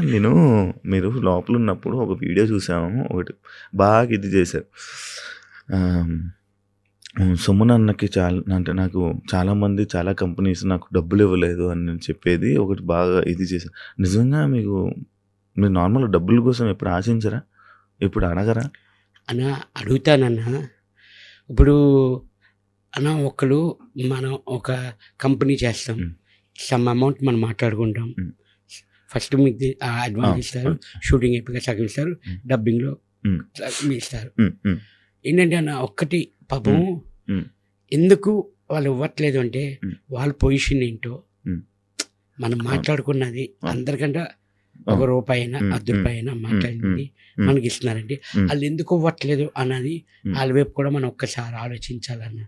మీరు లోపల ఉన్నప్పుడు ఒక వీడియో చూసాము, ఒకటి బాగా ఇది చేశారు. సుమన్ అన్నకి అంటే నాకు చాలామంది చాలా కంపెనీస్ నాకు డబ్బులు ఇవ్వలేదు అని నేను చెప్పేది ఒకటి బాగా ఇది చేశాను. నిజంగా మీరు నార్మల్ డబ్బుల కోసం ఎప్పుడు ఆశించరా, ఎప్పుడు అడగరా? అన్న అడుగుతానన్నా. ఇప్పుడు అన్న ఒకరు మనం ఒక కంపెనీ చేస్తాం, సమ్ అమౌంట్ మనం మాట్లాడుకుంటాం. ఫస్ట్ మీకు అడ్వాన్స్ ఇస్తారు, షూటింగ్ అయిపోయి సగం ఇస్తారు, డబ్బింగ్లో ఇస్తారు. ఏంటంటే అన్న ఒక్కటి పాపం ఎందుకు వాళ్ళు ఇవ్వట్లేదు అంటే వాళ్ళ పొజిషన్ ఏంటో మనం మాట్లాడుకున్నది అందరికంటే ₹1 అయినా ₹10 అయినా మాట్లాడింది మనకి ఇస్తున్నారంటే వాళ్ళు ఎందుకు ఇవ్వట్లేదు అన్నది వాళ్ళ వైపు కూడా మనం ఒక్కసారి ఆలోచించాలన్న.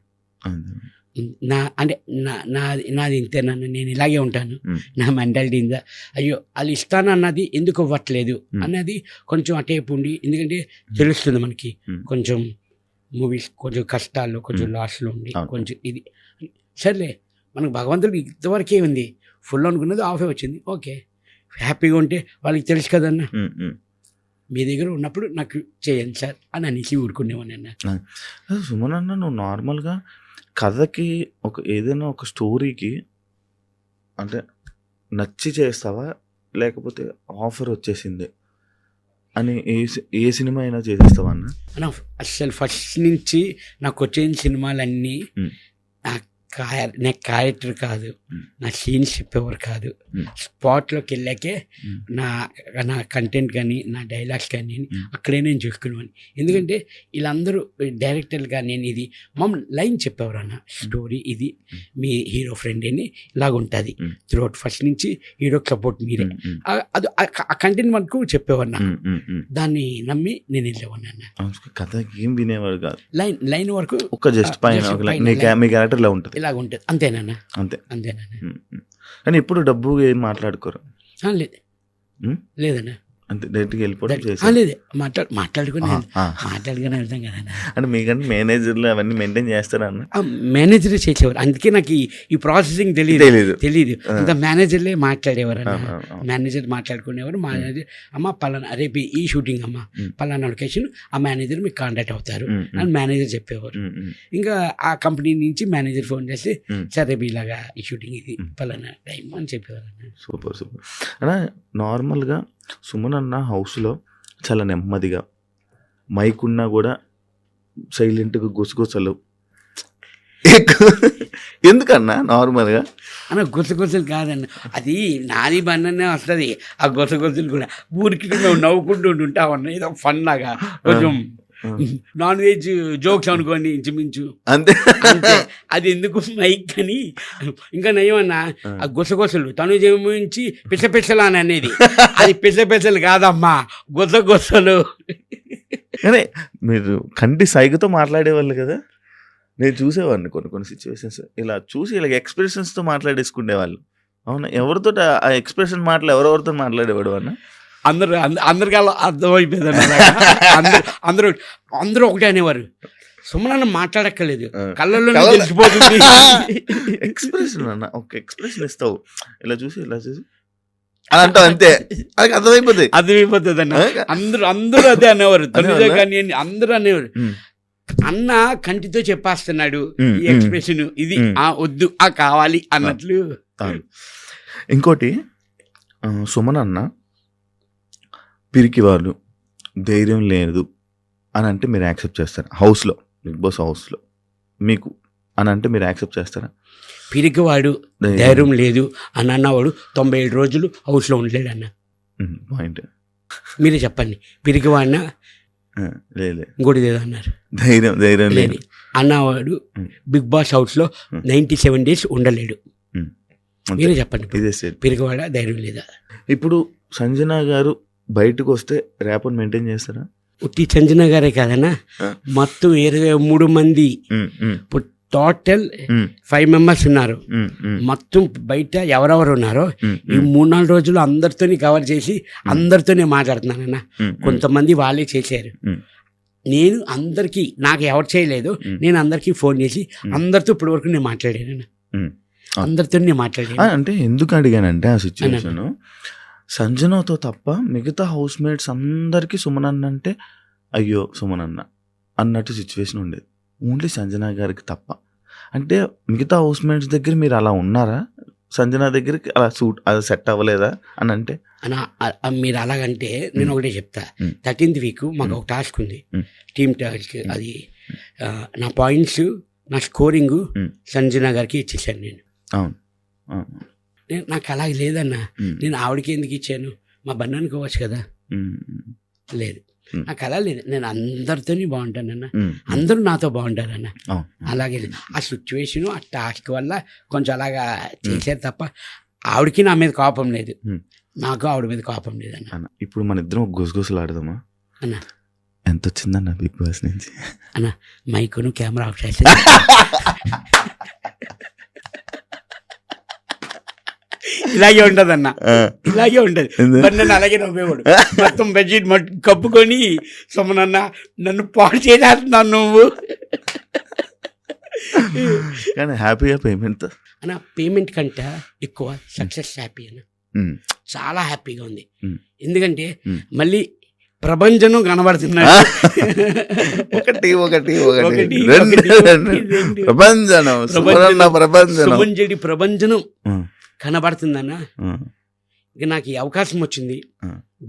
నాది ఇంతేనన్న, నేను ఇలాగే ఉంటాను, నా మెంటాలిటీ ఇందా. అయ్యో వాళ్ళు ఇస్తానన్నది ఎందుకు ఇవ్వట్లేదు అన్నది కొంచెం అటేపు ఉండి, ఎందుకంటే తెలుస్తుంది మనకి కొంచెం మూవీస్ కొంచెం కష్టాల్లో కొంచెం లాస్లో ఉండి కొంచెం ఇది సర్లే, మనకు భగవంతుడికి ఇంతవరకే ఉంది, ఫుల్ అనుకున్నది హాఫే వచ్చింది, ఓకే హ్యాపీగా ఉంటే వాళ్ళకి తెలుసు కదన్నా. మీ దగ్గర ఉన్నప్పుడు నాకు చేయండి సార్ అని అనేసి ఊరుకునేవాడిని అన్న. సుమన్ అన్న, నువ్వు నార్మల్గా కథకి ఏదైనా ఒక స్టోరీకి అంటే నచ్చి చేస్తావా, లేకపోతే ఆఫర్ వచ్చేసింది అని ఏ సినిమా అయినా చేసేస్తావా అన్న? అసలు ఫస్ట్ నుంచి నాకు వచ్చిన సినిమాలన్నీ నా క్యారెక్టర్ కాదు, నా సీన్స్ చెప్పేవారు కాదు, స్పాట్లోకి వెళ్ళాకే నా కంటెంట్ కానీ నా డైలాగ్స్ కానీ అక్కడే నేను చూసుకునేవాడిని. ఎందుకంటే వీళ్ళందరూ డైరెక్టర్లు కానీ నేను ఇది మమ్మల్ని లైన్ చెప్పేవారు అన్న, స్టోరీ ఇది మీ హీరో ఫ్రెండ్ అని ఇలాగుంటుంది త్రూఅవుట్, ఫస్ట్ నుంచి హీరోకి సపోర్ట్ మీరే, అది ఆ కంటెంట్ వరకు చెప్పేవారు నాకు. దాన్ని నమ్మి నేను వెళ్ళేవాడిని అన్న. కథ ఏం వినేవాడు కాదు, లైన్ వరకు ఒక జస్ట్ పైన మీ క్యారెక్టర్ ఇలా ఉంటుంది, ఇలాగ ఉంటుంది అంతేనా? అంతేనా? కానీ ఇప్పుడు డబ్బు ఏం మాట్లాడుకోరు? లేదన్నా, అంతే డైరెక్ట్గా వెళ్ళిపోవడం. లేదు మాట్లాడుకుని వెళ్తాం కదన్నా. అంటే మీకంటే మేనేజర్లు అవన్నీ మెయింటైన్ చేస్తారా అన్న? మేనేజరే చేసేవారు, అందుకే నాకు ఈ ప్రాసెసింగ్ తెలియదు. అంత మేనేజర్లే మాట్లాడేవారు అన్న. మేనేజర్ మాట్లాడుకునేవారు, మేనేజర్ అమ్మ పలానా రేపు ఈ షూటింగ్ అమ్మ పలానా లొకేషన్, ఆ మేనేజర్ మీకు కాంటాక్ట్ అవుతారు అని మేనేజర్ చెప్పేవారు. ఇంకా ఆ కంపెనీ నుంచి మేనేజర్ ఫోన్ చేసి సరే రేపు ఇలాగా ఈ షూటింగ్ ఇది పలానా టైం అని చెప్పేవారు అన్న. సూపర్ అన్న. నార్మల్గా సుమన్ అన్న హౌస్లో చాలా నెమ్మదిగా, మైక్ ఉన్నా కూడా సైలెంట్గా గుసగుసలు ఎందుకన్నా? నార్మల్గా అన్న గుసగుసలు కాదన్న, అది నాది బండనే వస్తుంది. ఆ గుసగుసలు కూడా ఊరికి మేము నవ్వుకుంటూ ఉంటామన్న, ఏదో ఫన్ లాగా కొంచెం నాన్ వెజ్ జోక్స్ అనుకోండి ఇంచుమించు అంతే. అది ఎందుకు మైక్ అని. ఇంకా నయమన్నా ఆ గుసగుసలు తను జమించి పిసపిసలు అని అనేది, అది పిసపిసలు కాదమ్మా, గుసగుసలు. అరే మీరు కంటి సైగతో మాట్లాడేవాళ్ళు కదా, నేను చూసేవాడిని కొన్ని సిచ్యువేషన్స్ ఇలా చూసి ఇలా ఎక్స్ప్రెషన్స్తో మాట్లాడేసుకునేవాళ్ళు. అవునా? ఎవరితో ఆ ఎక్స్ప్రెషన్ మాటలు ఎవరెవరితో మాట్లాడేవాడు అన్న? అందరికి అలా అర్థమైపోయింది. అందరూ ఒకటే అనేవారు, సుమన్ మాట్లాడక్కర్లేదు, కళ్ళల్లో తెలిసిపోతుంది. ఎక్స్ప్రెషన్ అన్న, ఒక ఎక్స్ప్రెషన్ ఇస్తావు, ఇలా చూసి అలా అంటావు అంతే, అది అర్థమైపోతుంది అన్న. అందరూ అదే అనేవారు, తొమ్మిదో కానీ అందరూ అనేవారు, అన్న కంటితో చెప్పేస్తున్నాడు ఈ ఎక్స్ప్రెషన్, ఇది వద్దు కావాలి అన్నట్లు. ఇంకోటి సుమన్ అన్న పిరికి వాళ్ళు ధైర్యం లేదు అని అంటే మీరు యాక్సెప్ట్ చేస్తారా? హౌస్లో, బిగ్ బాస్ హౌస్లో మీకు అని అంటే మీరు యాక్సెప్ట్ చేస్తారా? పిరికివాడు ధైర్యం లేదు అని అన్నవాడు 97 రోజులు హౌస్లో ఉండలేడు అన్న. పాయింట్. మీరే చెప్పండి, పిరికివాడిన లేదు ఇంకోటి ఏదో అన్నారు, ధైర్యం ధైర్యం లేదు అన్నవాడు బిగ్ బాస్ హౌస్లో 97 డేస్ ఉండలేడు. మీరే చెప్పండి, ఇదే స్టేట్. పిరికివాడా ధైర్యం లేదా? ఇప్పుడు సంజన గారు బయటకు వస్తే ర్యాప్ని మెయింటైన్ చేస్తారా? ఉట్టి సంజన గారే కాదన్నా, మొత్తం 23 మంది, ఇప్పుడు టోటల్ 5 మెంబర్స్ ఉన్నారు. మొత్తం బయట ఎవరెవరు ఉన్నారో ఈ 3-4 రోజులు అందరితోని కవర్ చేసి అందరితోనే మాట్లాడుతున్నానన్న. కొంతమంది వాళ్ళే చేశారు. నేను అందరికీ, నాకు ఎవరు చేయలేదు, నేను అందరికీ ఫోన్ చేసి అందరితో ఇప్పటి వరకు నేను మాట్లాడాను. అందరితో నేను మాట్లాడాను. అంటే ఎందుకు అడిగానంటే ఆ సిచ్యువేషన్ సంజనతో తప్ప మిగతా హౌస్ మేట్స్ అందరికీ సుమనన్న అంటే అయ్యో సుమనన్న అన్నట్టు సిచ్యువేషన్ ఉండేది. ఓన్లీ సంజన గారికి తప్ప. అంటే మిగతా హౌస్ మేట్స్ దగ్గర మీరు అలా ఉన్నారా? సంజన దగ్గరికి అలా అది సెట్ అవ్వలేదా అని అంటే? మీరు అలాగంటే నేను ఒకటే చెప్తా. 13th వీక్ మాకు ఒక టాస్క్ ఉంది, టీమ్ టాస్క్. అది నా పాయింట్స్, నా స్కోరింగ్ సంజన గారికి ఇచ్చేసాను నేను. అవును, నాకు అలాగే లేదన్నా. నేను ఆవిడకి ఎందుకు ఇచ్చాను? మా బంధానికి ఇవ్వచ్చు కదా. లేదు, నాకు అలా లేదు. నేను అందరితోని బాగుంటానన్న, అందరూ నాతో బాగుంటారన్న. అలాగే ఆ సిచ్యువేషను, ఆ టాస్క్ వల్ల కొంచెం అలాగా చేశారు తప్ప ఆవిడకి నా మీద కోపం లేదు, నాకు ఆవిడ మీద కోపం లేదన్న. ఇప్పుడు మన ఇద్దరం గుసగుసలు ఆడదామా అన్న? ఎంత వచ్చిందన్న బిగ్ బాస్ నుంచి? అన్న మైకును కెమెరా ఆఫ్ చేసి ఇలాగే ఉంటది అన్న, ఇలాగే ఉంటది. మరి నన్ను అలాగే నవ్వేవాడు, మొత్తం బెడ్షీట్ కప్పుకొని సొమ్మనన్న నన్ను పాడు చేసేస్తున్నాను నువ్వు. కానీ హ్యాపీగా పేమెంట్ అన్న, పేమెంట్ కంటే ఎక్కువ సక్సెస్ హ్యాపీ అన్న. చాలా హ్యాపీగా ఉంది. ఎందుకంటే మళ్ళీ ప్రభంజనం కనబడుతున్నాడు. ఒకటి ప్రభంజనం కనబడుతుందన్న. ఇక నాకు ఈ అవకాశం వచ్చింది,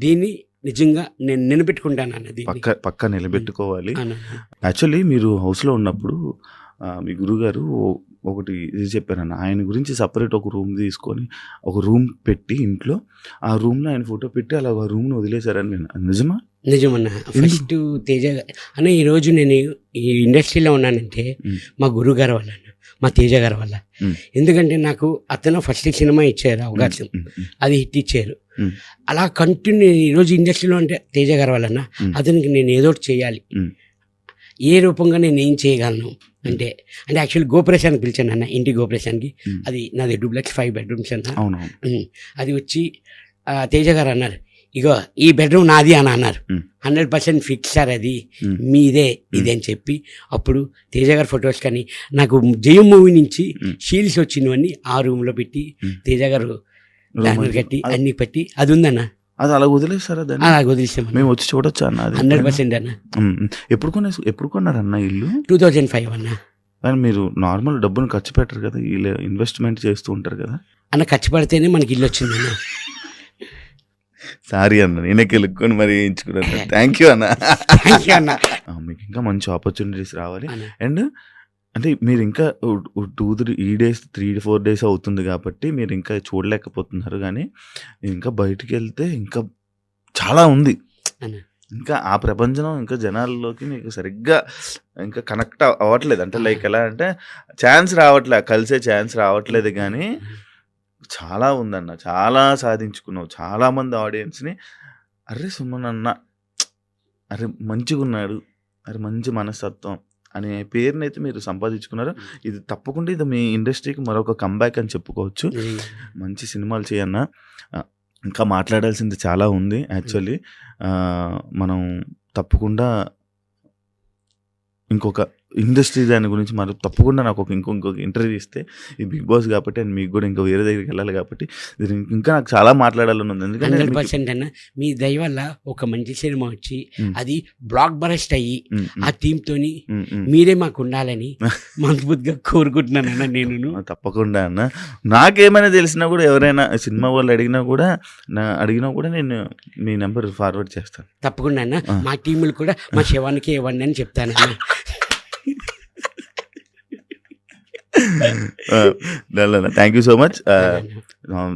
దీన్ని నిజంగా నేను నిలబెట్టుకుంటాను అన్నది. పక్క నిలబెట్టుకోవాలి. యాక్చువల్లీ మీరు హౌస్లో ఉన్నప్పుడు మీ గురుగారు ఒకటి ఇది చెప్పారన్న, ఆయన గురించి సపరేట్ ఒక రూమ్ తీసుకొని ఒక రూమ్ పెట్టి ఇంట్లో ఆ రూమ్లో ఆయన ఫోటో పెట్టి అలా ఒక రూమ్ను వదిలేశారని నేను. నిజమా? నిజమన్న. ఫస్ట్ తేజ అన్న, ఈరోజు నేను ఈ ఇండస్ట్రీలో ఉన్నానంటే మా గురుగారు వల్ల, మా తేజ గారి వల్ల. ఎందుకంటే నాకు అతను ఫస్ట్ సినిమా ఇచ్చారు అవకాశం, అది హిట్ ఇచ్చారు. అలా కంటిన్యూ ఈరోజు ఇండస్ట్రీలో అంటే తేజ గారి వల్ల. అతనికి నేను ఏదో ఒకటి చేయాలి, ఏ రూపంగా నేను ఏం చేయగలను అంటే యాక్చువల్లీ గోపురేషానికి పిలిచాను అన్న, ఇంటి గోపురేషానికి. అది నాది డూప్లెక్స్ 5 bedrooms అన్న. అది వచ్చి తేజ గారు అన్నారు, ఇగో ఈ బెడ్రూమ్ నాది అని అన్నారు. 100% ఫిక్స్ సార్, అది మీదే ఇది అని చెప్పి అప్పుడు తేజ గారి ఫొటోస్ కానీ నాకు జయం మూవీ నుంచి షీల్డ్స్ వచ్చినవన్నీ ఆ రూమ్లో పెట్టి తేజ గారు బ్యానర్ కట్టి అన్ని పెట్టి అది ఉందన్న. అది అలా వదిలేస్తారా? అలా వదిలేసాం, మేము వచ్చి చూడొచ్చు అన్న. 100% అన్న. ఎప్పుడు కొన్నారన్న ఇల్లు? 2005 అన్న. కానీ మీరు నార్మల్ డబ్బును ఖర్చు పెట్టరు కదా, ఇలా ఇన్వెస్ట్మెంట్ చేస్తూ ఉంటారు కదా అన్న. ఖర్చు పెడితేనే మనకి ఇల్లు వచ్చింది అన్న. సారీ అన్న, నేనే కెలుక్కొని మరి ఎంచుకున్నాను. థ్యాంక్ యూ అన్న. మీకు ఇంకా మంచి ఆపర్చునిటీస్ రావాలి. అండ్ అంటే మీరు ఇంకా 3-4 days అవుతుంది కాబట్టి మీరు ఇంకా చూడలేకపోతున్నారు. కానీ ఇంకా బయటికి వెళ్తే ఇంకా చాలా ఉంది. ఇంకా ఆ ప్రపంచం ఇంకా జనాల్లోకి మీకు సరిగ్గా ఇంకా కనెక్ట్ అవ్వట్లేదు. అంటే లైక్ ఎలా అంటే ఛాన్స్ రావట్లేదు, కలిసే ఛాన్స్ రావట్లేదు. కానీ చాలా ఉందన్న, చాలా సాధించుకున్నావు. చాలామంది ఆడియన్స్ని అరే సుమన్ అన్న, అరే మంచిగా ఉన్నాడు, అరే మంచి మనస్తత్వం అనే పేరునైతే మీరు సంపాదించుకున్నారు. ఇది తప్పకుండా ఇది మీ ఇండస్ట్రీకి మరొక కంబ్యాక్ అని చెప్పుకోవచ్చు. మంచి సినిమాలు చేయన్న. ఇంకా మాట్లాడాల్సింది చాలా ఉంది. యాక్చువల్లీ మనం తప్పకుండా ఇంకొక ఇండస్ట్రీ దాని గురించి మరి తప్పకుండా నాకు ఇంకొక ఇంటర్వ్యూ ఇస్తే ఈ బిగ్ బాస్ కాబట్టి అండ్ మీకు కూడా ఇంకా వేరే దగ్గరికి వెళ్ళాలి కాబట్టి ఇంకా నాకు చాలా మాట్లాడాలని ఉంది. ఎందుకంటే 100% అన్న మీ దయ వల్ల ఒక మంచి సినిమా వచ్చి అది బ్లాక్ బరస్ట్ అయ్యి ఆ థీమ్ తోని మీరే మాకు ఉండాలని మనస్ఫూర్తిగా కోరుకుంటున్నానన్న నేను. తప్పకుండా అన్న, నాకేమైనా తెలిసినా కూడా ఎవరైనా సినిమా వాళ్ళు అడిగినా కూడా నేను మీ నెంబర్ ఫార్వర్డ్ చేస్తాను తప్పకుండా అన్న. మా టీములు కూడా మా శివానికి ఇవ్వండి అని చెప్తానన్న. Thank you so much.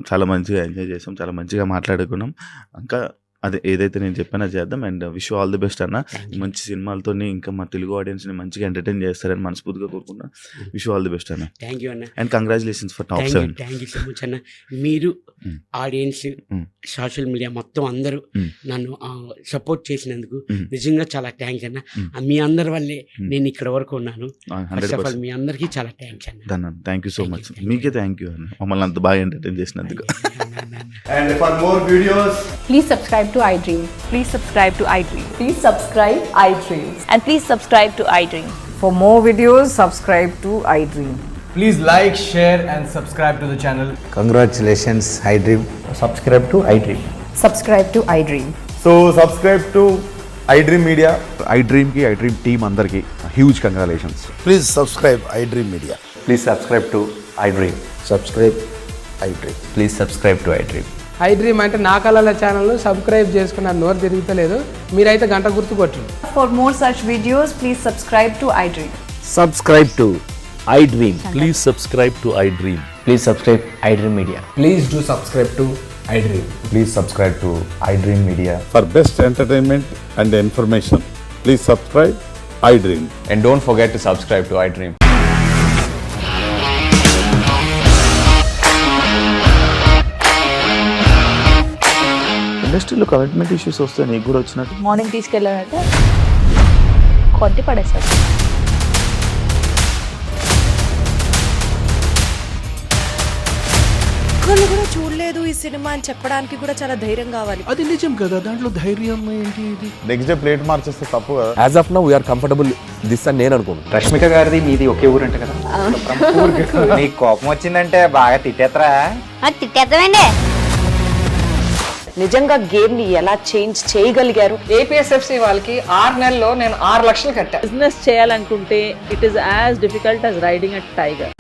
చాలా మంచిగా ఎంజాయ్ చేసాం, చాలా మంచిగా మాట్లాడుకున్నాం. ఇంకా అదే ఏదైతే నేను చెప్పానో చేద్దాం. And wish all the best అన్న. మంచి సినిమాలతో ఇంకా మా తెలుగు ఆడియన్స్ని మంచిగా ఎంటర్టైన్ చేస్తారని మనస్ఫూర్తిగా కోరుకున్నా. విష్ ఆల్ ది బెస్ట్ అన్న. థ్యాంక్ యూ అన్న. And congratulations for top 7. Thank you so much అన్న. మీరు ఆడియన్స్, సోషల్ మీడియా మొత్తం అందరూ నన్ను సపోర్ట్ చేసినందుకు నిజంగా చాలా థ్యాంక్స్ అన్న. మీ అందరి వల్లే నేను ఇక్కడ వరకు ఉన్నాను. ఫస్ట్ ఆఫ్ ఆల్ మీ అందరికీ చాలా థ్యాంక్స్ అన్న. Thank you so much. మీకే థ్యాంక్ యూ అన్న, మమ్మల్ని అంత బాగా ఎంటర్టైన్ చేసినందుకు. And for more videos, please subscribe to iDream. Please subscribe to iDream. Please subscribe iDream. And please subscribe to iDream. For more videos, subscribe to iDream. please like, share and subscribe to the channel. Congratulations, iDream. Subscribe to iDream. Subscribe to iDream. So subscribe to iDream Media. iDream ki iDream team andarki huge congratulations. Please subscribe iDream Media. Please subscribe to iDream. Subscribe iDream. Please subscribe to iDream. iDream అంటే నా కళల channel subscribe చేసుకున్న నోరు తిరుగుతలేదు, మీరైతే గంట గుర్తు కొట్టండి. For more such videos, please subscribe to iDream. Subscribe to iDream. Please subscribe to iDream. Please subscribe iDream Media. Please do subscribe to iDream. Please subscribe to iDream Media. For best entertainment and information, please subscribe iDream. And don't forget to subscribe to iDream. ఇండస్ట్రీలో commitment issues వస్తే నీకు కూడా వచ్చినట్టు morning తీసుకెళ్ళాలంటే కొట్టి పడేసాడు. ఒక్కళ్ళు కూడా చూడలేదు ఈ సినిమా అని చెప్పడానికి కూడా చాలా ధైర్యం కావాలి. అది నిజం కదా, దాంట్లో ధైర్యం ఏంటి? ఇది నెక్స్ట్ డే ప్లేట్ మార్చేస్తే తప్పు కదా. As of now we are comfortable this అని నేను అనుకుంటున్నాను. రష్మిక గారిది మీది ఒకే ఊరు అంట కదా. నీకు కోపం వచ్చిందంటే బాగా తిట్టేత్తరా? తిట్టేద్దామండి. నిజంగా గేమ్ ని ఎలా చేంజ్ చేయగలిగారు? ఏపీఎస్ఎఫ్సి వాళ్ళకి 6 నెలల్లో నేను 6 లక్షలు కట్టా. బిజినెస్ చేయాలనుకుంటే it is as difficult as riding a tiger.